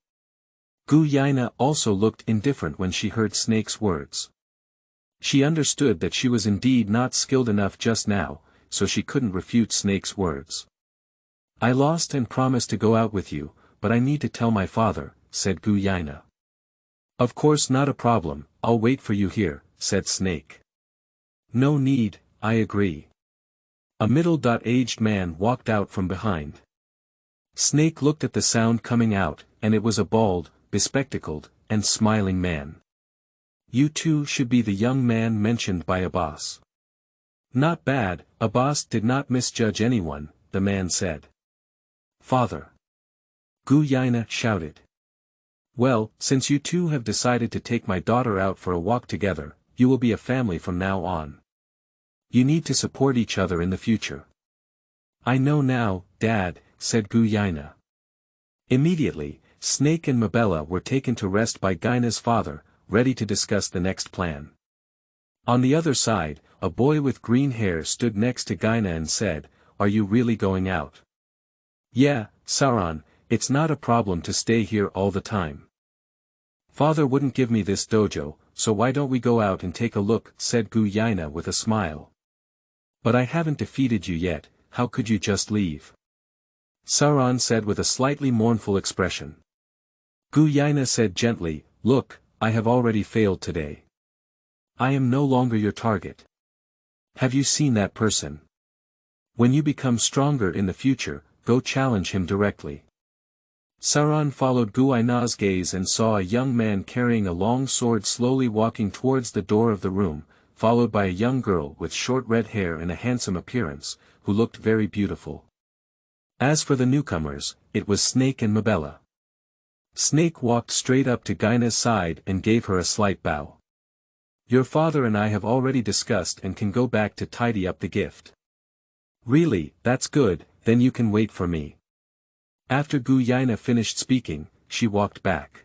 Yina also looked indifferent when she heard Snake's words. She understood that she was indeed not skilled enough just now, so she couldn't refute Snake's words. I lost and promised to go out with you, but I need to tell my father, said Yina. Of course not a problem, I'll wait for you here, said Snake. No need, I agree. A middle-aged man walked out from behind. Snake looked at the sound coming out, and it was a bald, bespectacled, and smiling man. You two should be the young man mentioned by Abbas. Not bad, Abbas did not misjudge anyone, the man said. Father. Yina shouted. Well, since you two have decided to take my daughter out for a walk together, you will be a family from now on. You need to support each other in the future. I know now, Dad, said Yina. Immediately, Snake and Mabella were taken to rest by Yina's father, ready to discuss the next plan. On the other side, a boy with green hair stood next to Yina and said, Are you really going out? Yeah, Sauron, it's not a problem to stay here all the time. Father wouldn't give me this dojo, so why don't we go out and take a look, said Yina with a smile. But I haven't defeated you yet, how could you just leave? Sauron said with a slightly mournful expression. Yina said gently, Look, I have already failed today. I am no longer your target. Have you seen that person? When you become stronger in the future, go challenge him directly. Sauron followed Yina's gaze and saw a young man carrying a long sword slowly walking towards the door of the room, followed by a young girl with short red hair and a handsome appearance, who looked very beautiful. As for the newcomers, it was Snake and Mabella. Snake walked straight up to Yina's side and gave her a slight bow. Your father and I have already discussed and can go back to tidy up the gift. Really, that's good, then you can wait for me. After Yina finished speaking, she walked back.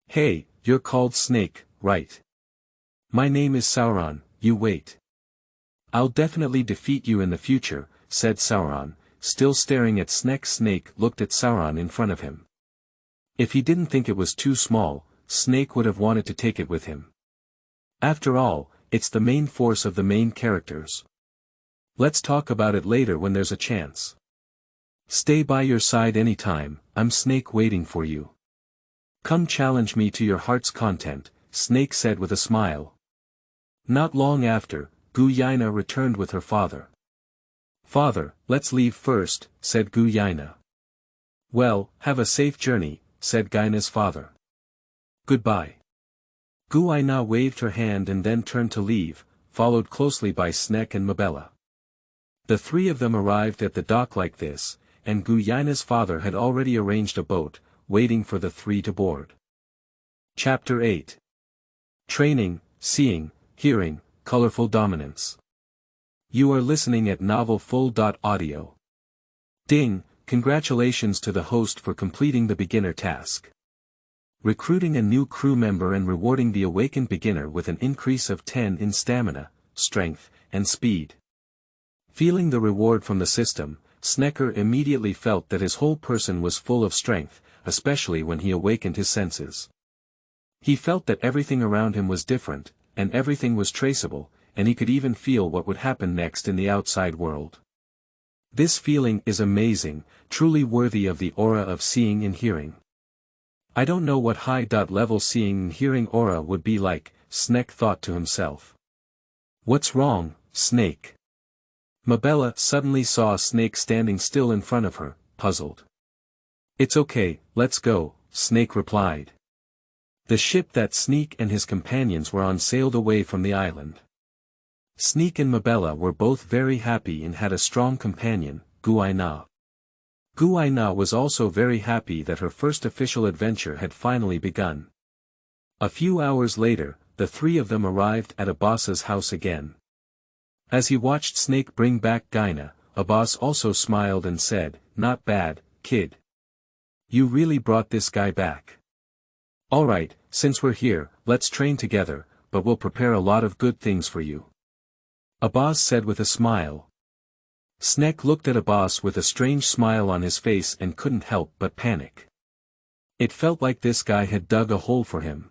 Hey, you're called Snake, right? My name is Sauron, you wait. I'll definitely defeat you in the future, said Sauron, still staring at Snake. Snake looked at Sauron in front of him. If he didn't think it was too small, Snake would have wanted to take it with him. After all, it's the main force of the main characters. Let's talk about it later when there's a chance. Stay by your side anytime, I'm Snake waiting for you. Come challenge me to your heart's content, Snake said with a smile. Not long after, Yina returned with her father. Father, let's leave first, said Yina. Well, have a safe journey, said Yina's father. Goodbye. Yina waved her hand and then turned to leave, followed closely by Snake and Mabella. The three of them arrived at the dock like this, and Yina's father had already arranged a boat, waiting for the three to board. Chapter 8. Training, Seeing, Hearing, Colorful Dominance. You are listening at Novel Full.Audio. Ding, congratulations to the host for completing the beginner task. Recruiting a new crew member and rewarding the awakened beginner with an increase of 10 in stamina, strength, and speed. Feeling the reward from the system, Snekker immediately felt that his whole person was full of strength, especially when he awakened his senses. He felt that everything around him was different, and everything was traceable, and he could even feel what would happen next in the outside world. This feeling is amazing, truly worthy of the aura of seeing and hearing. I don't know what high-level seeing and hearing aura would be like, Snake thought to himself. What's wrong, Snake? Mabella suddenly saw Snake standing still in front of her, puzzled. It's okay, let's go, Snake replied. The ship that Snake and his companions were on sailed away from the island. Snake and Mabella were both very happy and had a strong companion, Yina. Yina was also very happy that her first official adventure had finally begun. A few hours later, the three of them arrived at Abbas's house again. As he watched Snake bring back Yina, Abbas also smiled and said, Not bad, kid. You really brought this guy back. Alright, since we're here, let's train together, but we'll prepare a lot of good things for you. Abbas said with a smile. Snake looked at Abbas with a strange smile on his face and couldn't help but panic. It felt like this guy had dug a hole for him.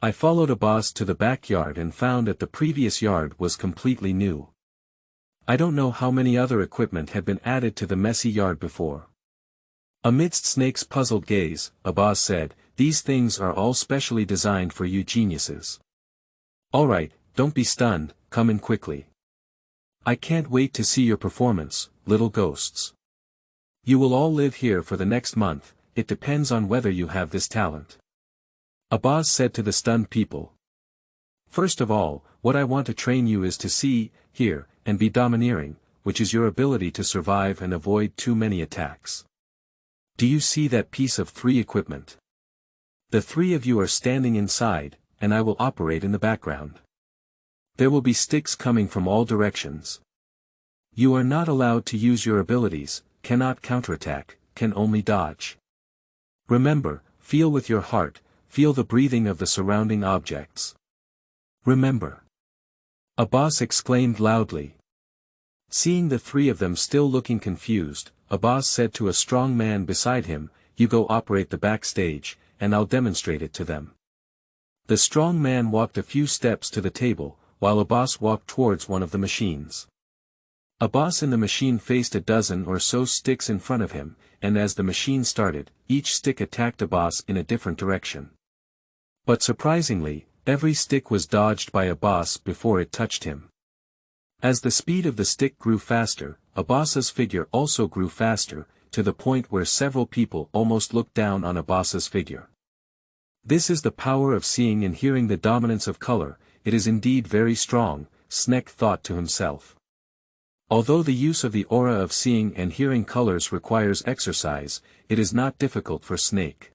I followed Abbas to the backyard and found that the previous yard was completely new. I don't know how many other equipment had been added to the messy yard before. Amidst Snake's puzzled gaze, Abbas said, These things are all specially designed for you geniuses. Alright, don't be stunned, come in quickly. I can't wait to see your performance, little ghosts. You will all live here for the next month, it depends on whether you have this talent. Abadi said to the stunned people. First of all, what I want to train you is to see, hear, and be domineering, which is your ability to survive and avoid too many attacks. Do you see that piece of 3 equipment? The 3 of you are standing inside, and I will operate in the background. There will be sticks coming from all directions. You are not allowed to use your abilities, cannot counterattack, can only dodge. Remember, feel with your heart, feel the breathing of the surrounding objects. Remember. Abadi exclaimed loudly. Seeing the 3 of them still looking confused, Abadi said to a strong man beside him, you go operate the backstage, and I'll demonstrate it to them. The strong man walked a few steps to the table, while Abadi walked towards one of the machines. Abadi in the machine faced a dozen or so sticks in front of him, and as the machine started, each stick attacked Abadi in a different direction. But surprisingly, every stick was dodged by Abadi before it touched him. As the speed of the stick grew faster, Abadi's figure also grew faster, to the point where several people almost looked down on Abadi's figure. This is the power of seeing and hearing the dominance of color, it is indeed very strong, Snake thought to himself. Although the use of the aura of seeing and hearing colors requires exercise, it is not difficult for Snake.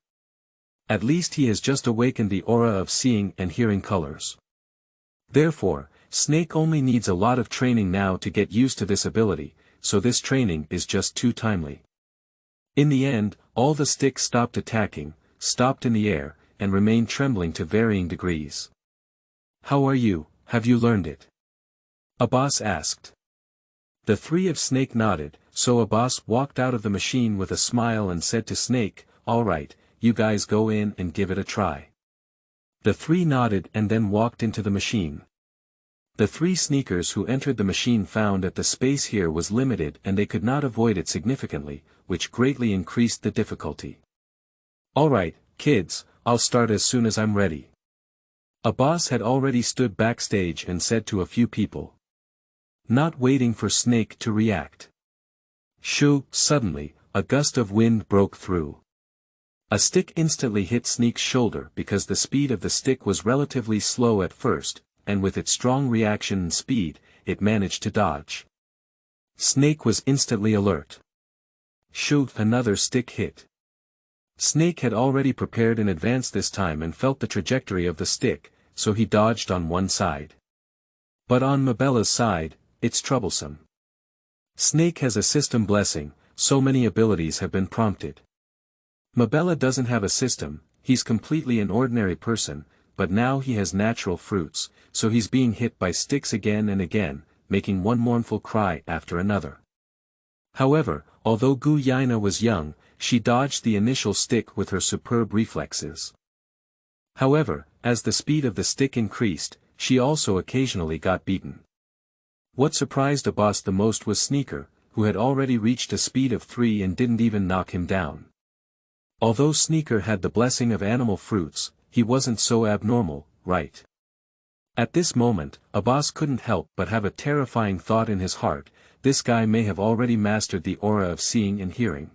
At least he has just awakened the aura of seeing and hearing colors. Therefore, Snake only needs a lot of training now to get used to this ability, so this training is just too timely. In the end, all the sticks stopped attacking, stopped in the air, and remained trembling to varying degrees. How are you, have you learned it? Abadi asked. The 3 of Snake nodded, so Abadi walked out of the machine with a smile and said to Snake, all right, you guys go in and give it a try. The 3 nodded and then walked into the machine. The 3 sneakers who entered the machine found that the space here was limited and they could not avoid it significantly, which greatly increased the difficulty. Alright, kids, I'll start as soon as I'm ready. Abadi had already stood backstage and said to a few people. Not waiting for Snake to react. Shoo, suddenly, a gust of wind broke through. A stick instantly hit Snake's shoulder because the speed of the stick was relatively slow at first, and with its strong reaction and speed, it managed to dodge. Snake was instantly alert. Shoo, another stick hit. Snake had already prepared in advance this time and felt the trajectory of the stick, so he dodged on one side. But on Mabella's side, it's troublesome. Snake has a system blessing, so many abilities have been prompted. Mabella doesn't have a system, he's completely an ordinary person, but now he has natural fruits, so he's being hit by sticks again and again, making one mournful cry after another. However, although Yina was young, she dodged the initial stick with her superb reflexes. However, as the speed of the stick increased, she also occasionally got beaten. What surprised Abadi the most was Sneaker, who had already reached a speed of 3 and didn't even knock him down. Although Sneaker had the blessing of animal fruits, he wasn't so abnormal, right? At this moment, Abadi couldn't help but have a terrifying thought in his heart, this guy may have already mastered the aura of seeing and hearing.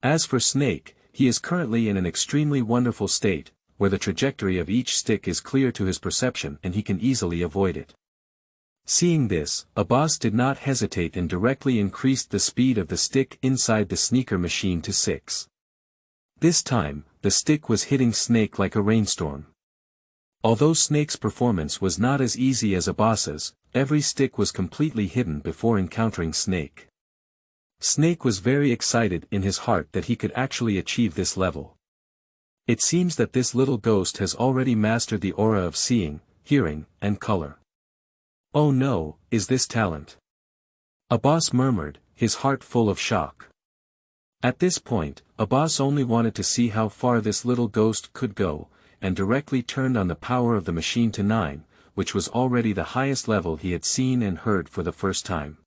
As for Snake, he is currently in an extremely wonderful state, where the trajectory of each stick is clear to his perception and he can easily avoid it. Seeing this, Abadi did not hesitate and directly increased the speed of the stick inside the Sneaker machine to 6. This time, the stick was hitting Snake like a rainstorm. Although Snake's performance was not as easy as Abadi's, every stick was completely hidden before encountering Snake. Snake was very excited in his heart that he could actually achieve this level. It seems that this little ghost has already mastered the aura of seeing, hearing, and color. Oh no, is this talent? Abadi murmured, his heart full of shock. At this point, Abadi only wanted to see how far this little ghost could go, and directly turned on the power of the machine to 9, which was already the highest level he had seen and heard for the first time.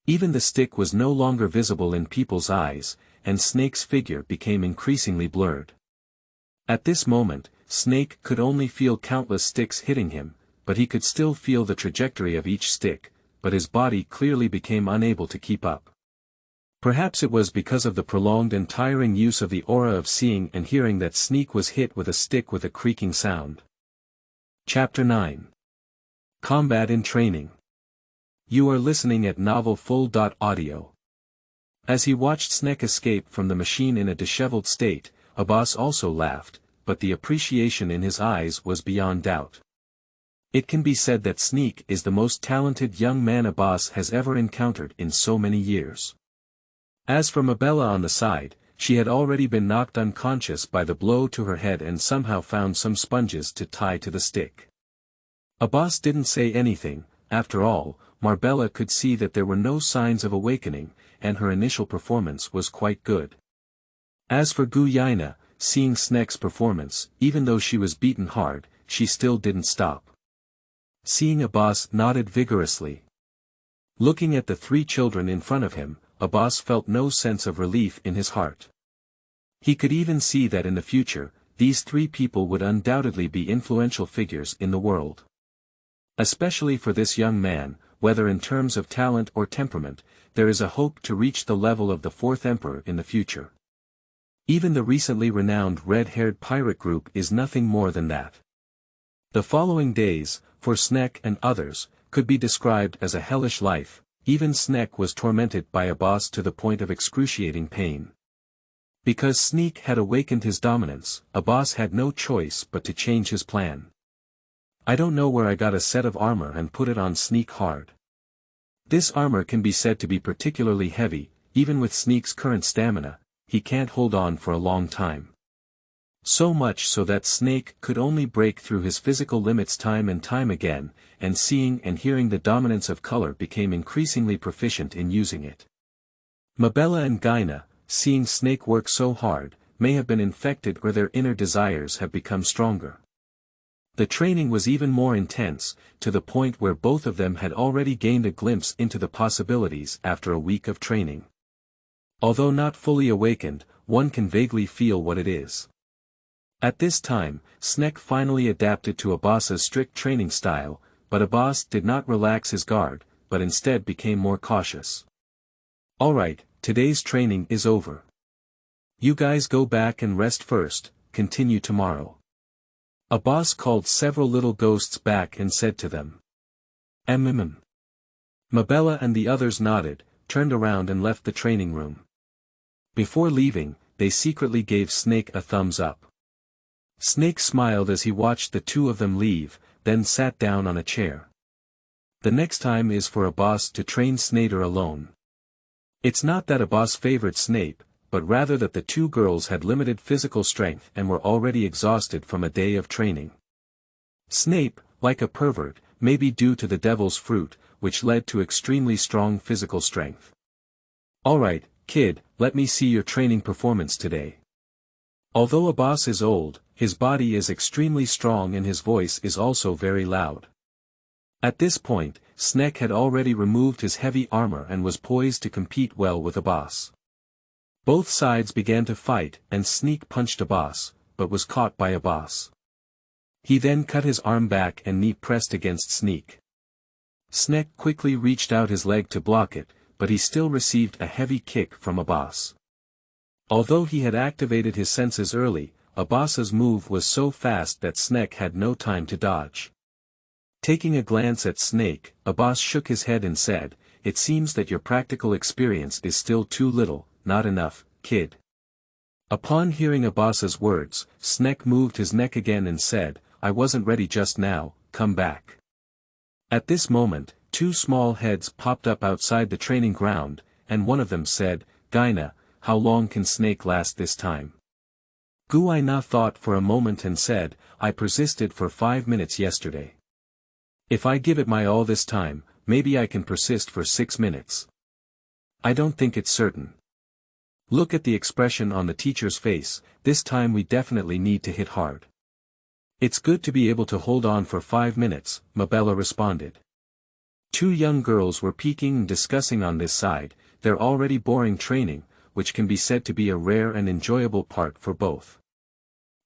Even the stick was no longer visible in people's eyes, and Snake's figure became increasingly blurred. At this moment, Snake could only feel countless sticks hitting him, but he could still feel the trajectory of each stick, but his body clearly became unable to keep up. Perhaps it was because of the prolonged and tiring use of the aura of seeing and hearing that Sneak was hit with a stick with a creaking sound. Chapter 9. Combat in Training. You are listening at novel full.audio. As he watched Sneak escape from the machine in a disheveled state, Abbas also laughed, but the appreciation in his eyes was beyond doubt. It can be said that Sneak is the most talented young man Abbas has ever encountered in so many years. As for Mabella on the side, she had already been knocked unconscious by the blow to her head and somehow found some sponges to tie to the stick. Abbas didn't say anything. After all, Marbella could see that there were no signs of awakening, and her initial performance was quite good. As for Yina, seeing Sneak's performance, even though she was beaten hard, she still didn't stop. Seeing Abbas nodded vigorously. Looking at the three children in front of him, Abbas felt no sense of relief in his heart. He could even see that in the future, these three people would undoubtedly be influential figures in the world. Especially for this young man, whether in terms of talent or temperament, there is a hope to reach the level of the fourth emperor in the future. Even the recently renowned red-haired pirate group is nothing more than that. The following days, for Sneak and others, could be described as a hellish life. Even Sneak was tormented by Abbas to the point of excruciating pain. Because Sneak had awakened his dominance, Abbas had no choice but to change his plan. I don't know where I got a set of armor and put it on Sneak hard. This armor can be said to be particularly heavy. Even with Sneak's current stamina, he can't hold on for a long time. So much so that Sneak could only break through his physical limits time and time again, and seeing and hearing the dominance of color became increasingly proficient in using it. Mabella and Yina, seeing Sneak work so hard, may have been infected or their inner desires have become stronger. The training was even more intense, to the point where both of them had already gained a glimpse into the possibilities after a week of training. Although not fully awakened, one can vaguely feel what it is. At this time, Sneak finally adapted to Abbas's strict training style, but Abbas did not relax his guard, but instead became more cautious. Alright, today's training is over. You guys go back and rest first, continue tomorrow. Abbas called several little ghosts back and said to them. Mabella and the others nodded, turned around and left the training room. Before leaving, they secretly gave Sneak a thumbs up. Sneak smiled as he watched the two of them leave, then sat down on a chair. The next time is for Abbas to train Snader alone. It's not that Abbas favored Snape, but rather that the two girls had limited physical strength and were already exhausted from a day of training. Snape, like a pervert, may be due to the devil's fruit, which led to extremely strong physical strength. Alright, kid, let me see your training performance today. Although Abbas is old, his body is extremely strong and his voice is also very loud. At this point, Sneak had already removed his heavy armor and was poised to compete well with Abbas. Both sides began to fight and Sneak punched Abbas, but was caught by Abbas. He then cut his arm back and knee pressed against Sneak. Sneak quickly reached out his leg to block it, but he still received a heavy kick from Abbas. Although he had activated his senses early, Abbas's move was so fast that Sneak had no time to dodge. Taking a glance at Sneak, Abbas shook his head and said, "It seems that your practical experience is still too little, not enough, kid." Upon hearing Abbas's words, Sneak moved his neck again and said, "I wasn't ready just now, come back." At this moment, two small heads popped up outside the training ground, and one of them said, "Yina, how long can Sneak last this time?" Yina thought for a moment and said, "I persisted for 5 minutes yesterday. If I give it my all this time, maybe I can persist for 6 minutes. I don't think it's certain. Look at the expression on the teacher's face, this time we definitely need to hit hard." "It's good to be able to hold on for 5 minutes, Mabella responded. Two young girls were peeking and discussing on this side, their already boring training, which can be said to be a rare and enjoyable part for both.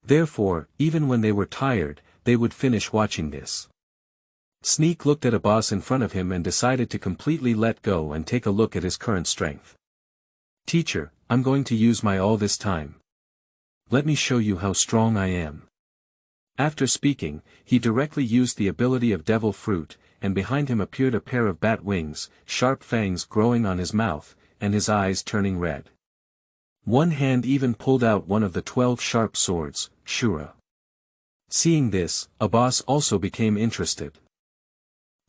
Therefore, even when they were tired, they would finish watching this. Sneak looked at Abbas in front of him and decided to completely let go and take a look at his current strength. Teacher, I'm going to use my all this time. Let me show you how strong I am. After speaking, he directly used the ability of Devil Fruit, and behind him appeared a pair of bat wings, sharp fangs growing on his mouth, and his eyes turning red. One hand even pulled out one of the 12 sharp swords, Shura. Seeing this, Abbas also became interested.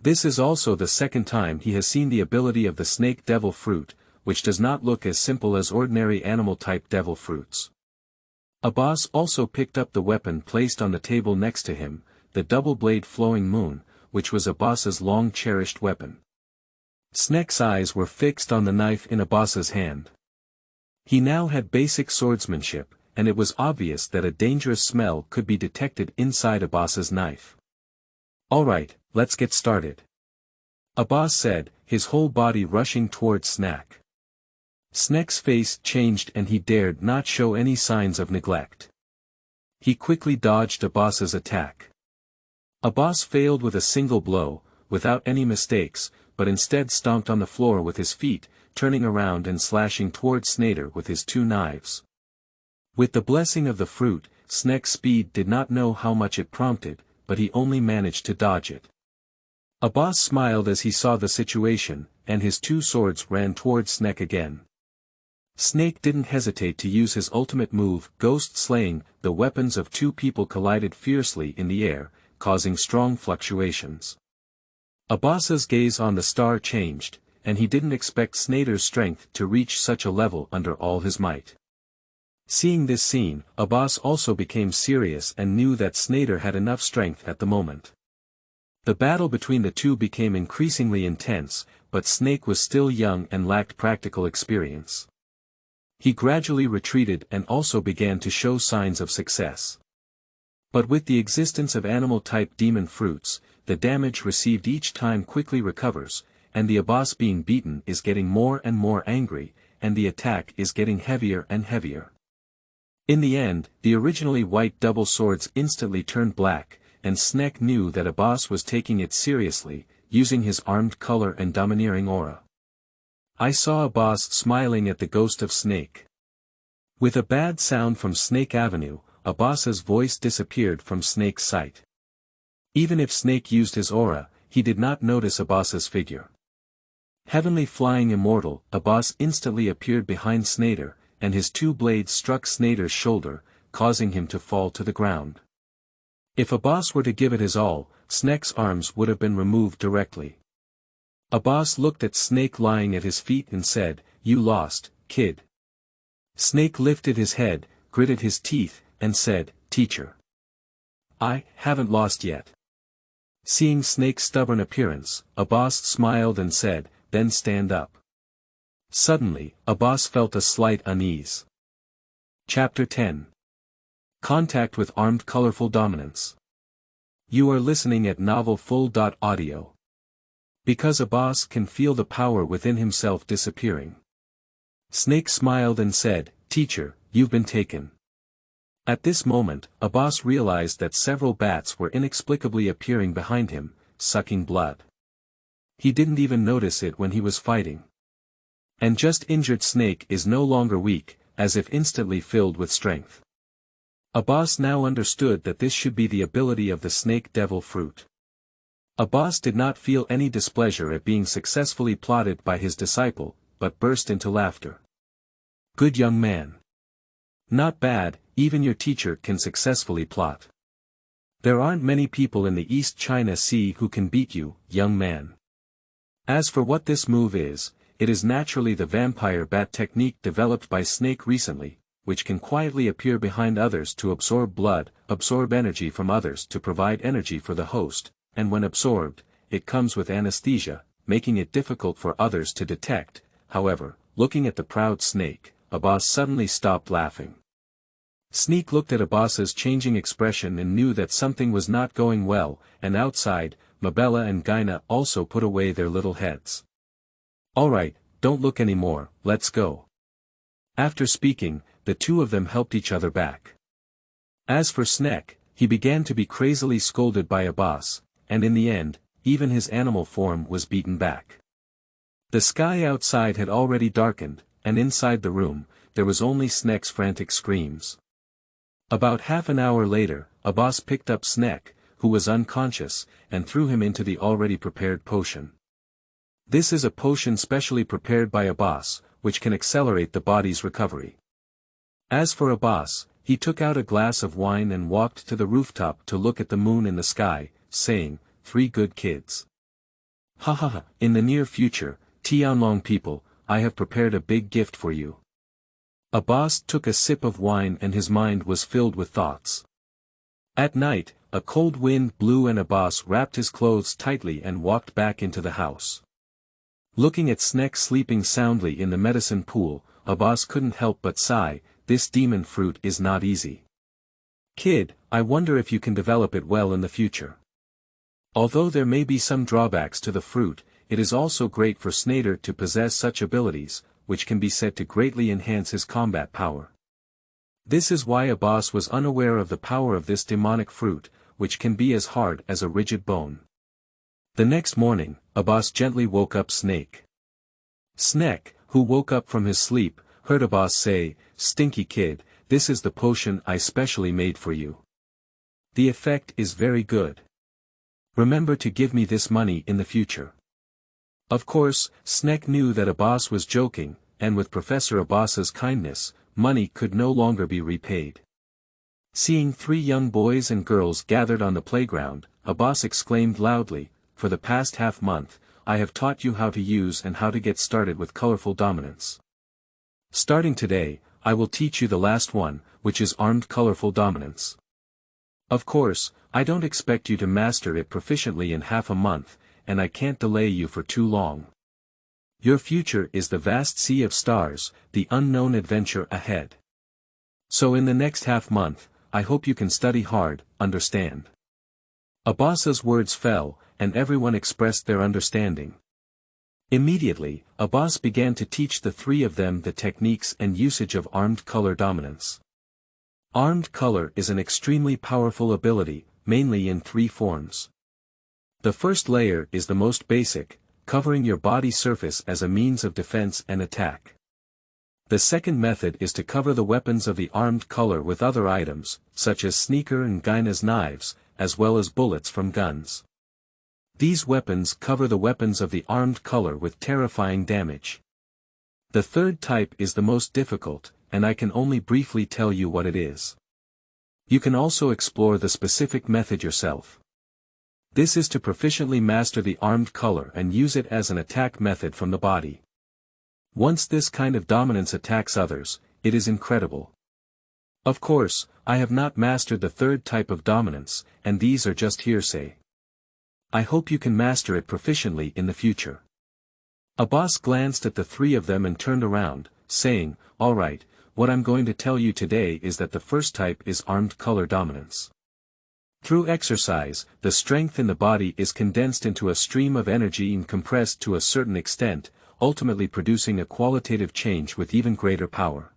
This is also the second time he has seen the ability of the snake Devil Fruit, which does not look as simple as ordinary animal-type devil fruits. Abbas also picked up the weapon placed on the table next to him, the double-blade Flowing Moon, which was Abbas's long-cherished weapon. Snek's eyes were fixed on the knife in Abbas's hand. He now had basic swordsmanship, and it was obvious that a dangerous smell could be detected inside Abbas's knife. Alright, let's get started. Abbas said, his whole body rushing towards Snek. Snek's face changed and he dared not show any signs of neglect. He quickly dodged Abbas's attack. Abbas failed with a single blow, without any mistakes, but instead stomped on the floor with his feet, turning around and slashing towards Snader with his two knives. With the blessing of the fruit, Snek's speed did not know how much it prompted, but he only managed to dodge it. Abbas smiled as he saw the situation, and his two swords ran towards Snek again. Snake didn't hesitate to use his ultimate move, Ghost Slaying. The weapons of two people collided fiercely in the air, causing strong fluctuations. Abbas's gaze on the star changed, and he didn't expect Snader's strength to reach such a level under all his might. Seeing this scene, Abbas also became serious and knew that Snader had enough strength at the moment. The battle between the two became increasingly intense, but Snake was still young and lacked practical experience. He gradually retreated and also began to show signs of success. But with the existence of animal-type demon fruits, the damage received each time quickly recovers, and the Abbas being beaten is getting more and more angry, and the attack is getting heavier and heavier. In the end, the originally white double swords instantly turned black, and Snek knew that Abbas was taking it seriously, using his armed color and domineering aura. I saw Abbas smiling at the ghost of Snake. With a bad sound from Snake Avenue, Abbas's voice disappeared from Snake's sight. Even if Snake used his aura, he did not notice Abbas's figure. Heavenly Flying Immortal, Abbas instantly appeared behind Snader, and his two blades struck Snader's shoulder, causing him to fall to the ground. If Abbas were to give it his all, Snek's arms would have been removed directly. Abbas looked at Snake lying at his feet and said, "You lost, kid." Snake lifted his head, gritted his teeth, and said, "Teacher, I haven't lost yet." Seeing Snake's stubborn appearance, Abbas smiled and said, "Then stand up." Suddenly, Abbas felt a slight unease. Chapter 10. Contact with Armed Colorful Dominance. You are listening at Novel Full.Audio. Because Abbas can feel the power within himself disappearing. Snake smiled and said, "Teacher, you've been taken." At this moment, Abbas realized that several bats were inexplicably appearing behind him, sucking blood. He didn't even notice it when he was fighting. And just injured Snake is no longer weak, as if instantly filled with strength. Abbas now understood that this should be the ability of the Snake Devil Fruit. Abbas did not feel any displeasure at being successfully plotted by his disciple, but burst into laughter. "Good young man. Not bad, even your teacher can successfully plot. There aren't many people in the East China Sea who can beat you, young man. As for what this move is, it is naturally the vampire bat technique developed by Snake recently, which can quietly appear behind others to absorb blood, absorb energy from others to provide energy for the host, and when absorbed, it comes with anesthesia, making it difficult for others to detect." However, looking at the proud Snake, Abbas suddenly stopped laughing. Snake looked at Abbas's changing expression and knew that something was not going well, and outside, Mabella and Yina also put away their little heads. "Alright, don't look anymore, let's go." After speaking, the two of them helped each other back. As for Snek, he began to be crazily scolded by Abbas, and in the end, even his animal form was beaten back. The sky outside had already darkened, and inside the room, there was only Snek's frantic screams. About half an hour later, Abbas picked up Snek, who was unconscious, and threw him into the already prepared potion. This is a potion specially prepared by Abbas, which can accelerate the body's recovery. As for Abbas, he took out a glass of wine and walked to the rooftop to look at the moon in the sky, saying, "3 good kids. Ha ha ha, in the near future, Tianlong people, I have prepared a big gift for you." Abbas took a sip of wine and his mind was filled with thoughts. At night, a cold wind blew and Abbas wrapped his clothes tightly and walked back into the house. Looking at Snek sleeping soundly in the medicine pool, Abbas couldn't help but sigh, "This demon fruit is not easy. Kid, I wonder if you can develop it well in the future." Although there may be some drawbacks to the fruit, it is also great for Snader to possess such abilities, which can be said to greatly enhance his combat power. This is why Abbas was unaware of the power of this demonic fruit, which can be as hard as a rigid bone. The next morning, Abbas gently woke up Snake. Snek, who woke up from his sleep, heard Abbas say, "Stinky kid, this is the potion I specially made for you. The effect is very good. Remember to give me this money in the future." Of course, Snek knew that Abbas was joking, and with Professor Abbas's kindness, money could no longer be repaid. Seeing 3 young boys and girls gathered on the playground, Abbas exclaimed loudly, "For the past half-month, I have taught you how to use and how to get started with colorful dominance. Starting today, I will teach you the last one, which is armed colorful dominance. Of course, I don't expect you to master it proficiently in half a month, and I can't delay you for too long. Your future is the vast sea of stars, the unknown adventure ahead. So in the next half-month, I hope you can study hard, understand?" Abbas's words fell, and everyone expressed their understanding. Immediately, Abbas began to teach the 3 of them the techniques and usage of armed color dominance. Armed color is an extremely powerful ability, mainly in 3 forms. The first layer is the most basic, covering your body surface as a means of defense and attack. The second method is to cover the weapons of the armed color with other items, such as Sneaker and Gyna's knives, as well as bullets from guns. These weapons cover the weapons of the armed color with terrifying damage. The third type is the most difficult, and I can only briefly tell you what it is. You can also explore the specific method yourself. This is to proficiently master the armed color and use it as an attack method from the body. Once this kind of dominance attacks others, it is incredible. Of course, I have not mastered the third type of dominance, and these are just hearsay. I hope you can master it proficiently in the future. Abbas glanced at the 3 of them and turned around, saying, "All right, what I'm going to tell you today is that the first type is armed color dominance. Through exercise, the strength in the body is condensed into a stream of energy and compressed to a certain extent, ultimately producing a qualitative change with even greater power.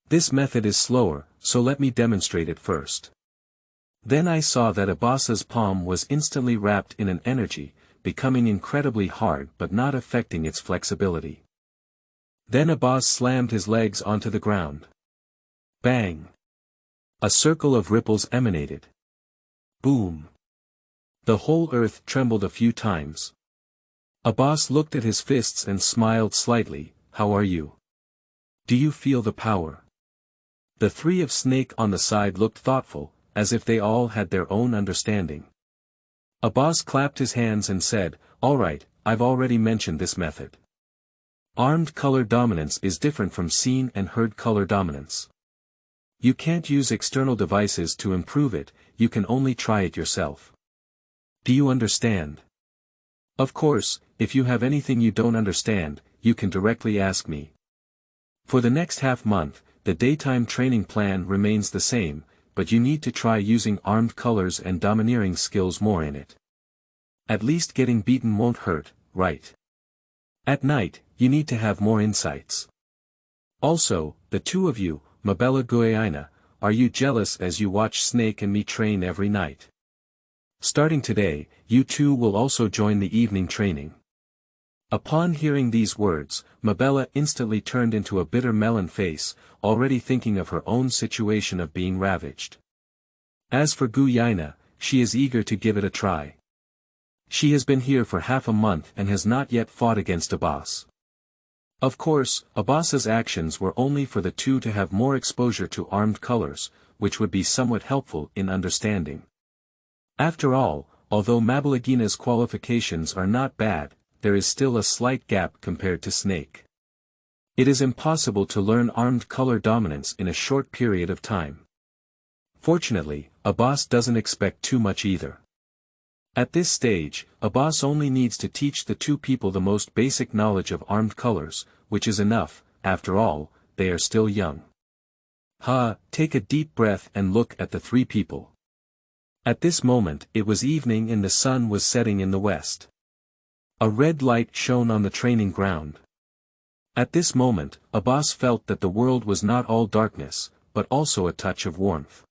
This method is slower, so let me demonstrate it first." Then I saw that Abbas's palm was instantly wrapped in an energy, becoming incredibly hard but not affecting its flexibility. Then Abbas slammed his legs onto the ground. Bang! A circle of ripples emanated. Boom! The whole earth trembled a few times. Abbas looked at his fists and smiled slightly. "How are you? Do you feel the power?" The 3 of Snake on the side looked thoughtful, as if they all had their own understanding. Abbas clapped his hands and said, "All right, I've already mentioned this method. Armed color dominance is different from seen and heard color dominance. You can't use external devices to improve it, you can only try it yourself. Do you understand? Of course, if you have anything you don't understand, you can directly ask me. For the next half-month, the daytime training plan remains the same, but you need to try using armed colors and domineering skills more in it. At least getting beaten won't hurt, right? At night, you need to have more insights. Also, the 2 of you, Mabella Yina, are you jealous as you watch Snake and me train every night? Starting today, you 2 will also join the evening training. Upon hearing these words, Mabella instantly turned into a bitter melon face, already thinking of her own situation of being ravaged. As for Yina, she is eager to give it a try. She has been here for half a month and has not yet fought against Abbas. Of course, Abbas's actions were only for the two to have more exposure to armed colors, which would be somewhat helpful in understanding. After all, although Mabelagina's qualifications are not bad, there is still a slight gap compared to Snake. It is impossible to learn armed color dominance in a short period of time. Fortunately, Abbas doesn't expect too much either. At this stage, Abbas only needs to teach the two people the most basic knowledge of armed colors, which is enough. After all, they are still young. Take a deep breath and look at the three people. At this moment it was evening and the sun was setting in the west. A red light shone on the training ground. At this moment, Abbas felt that the world was not all darkness, but also a touch of warmth.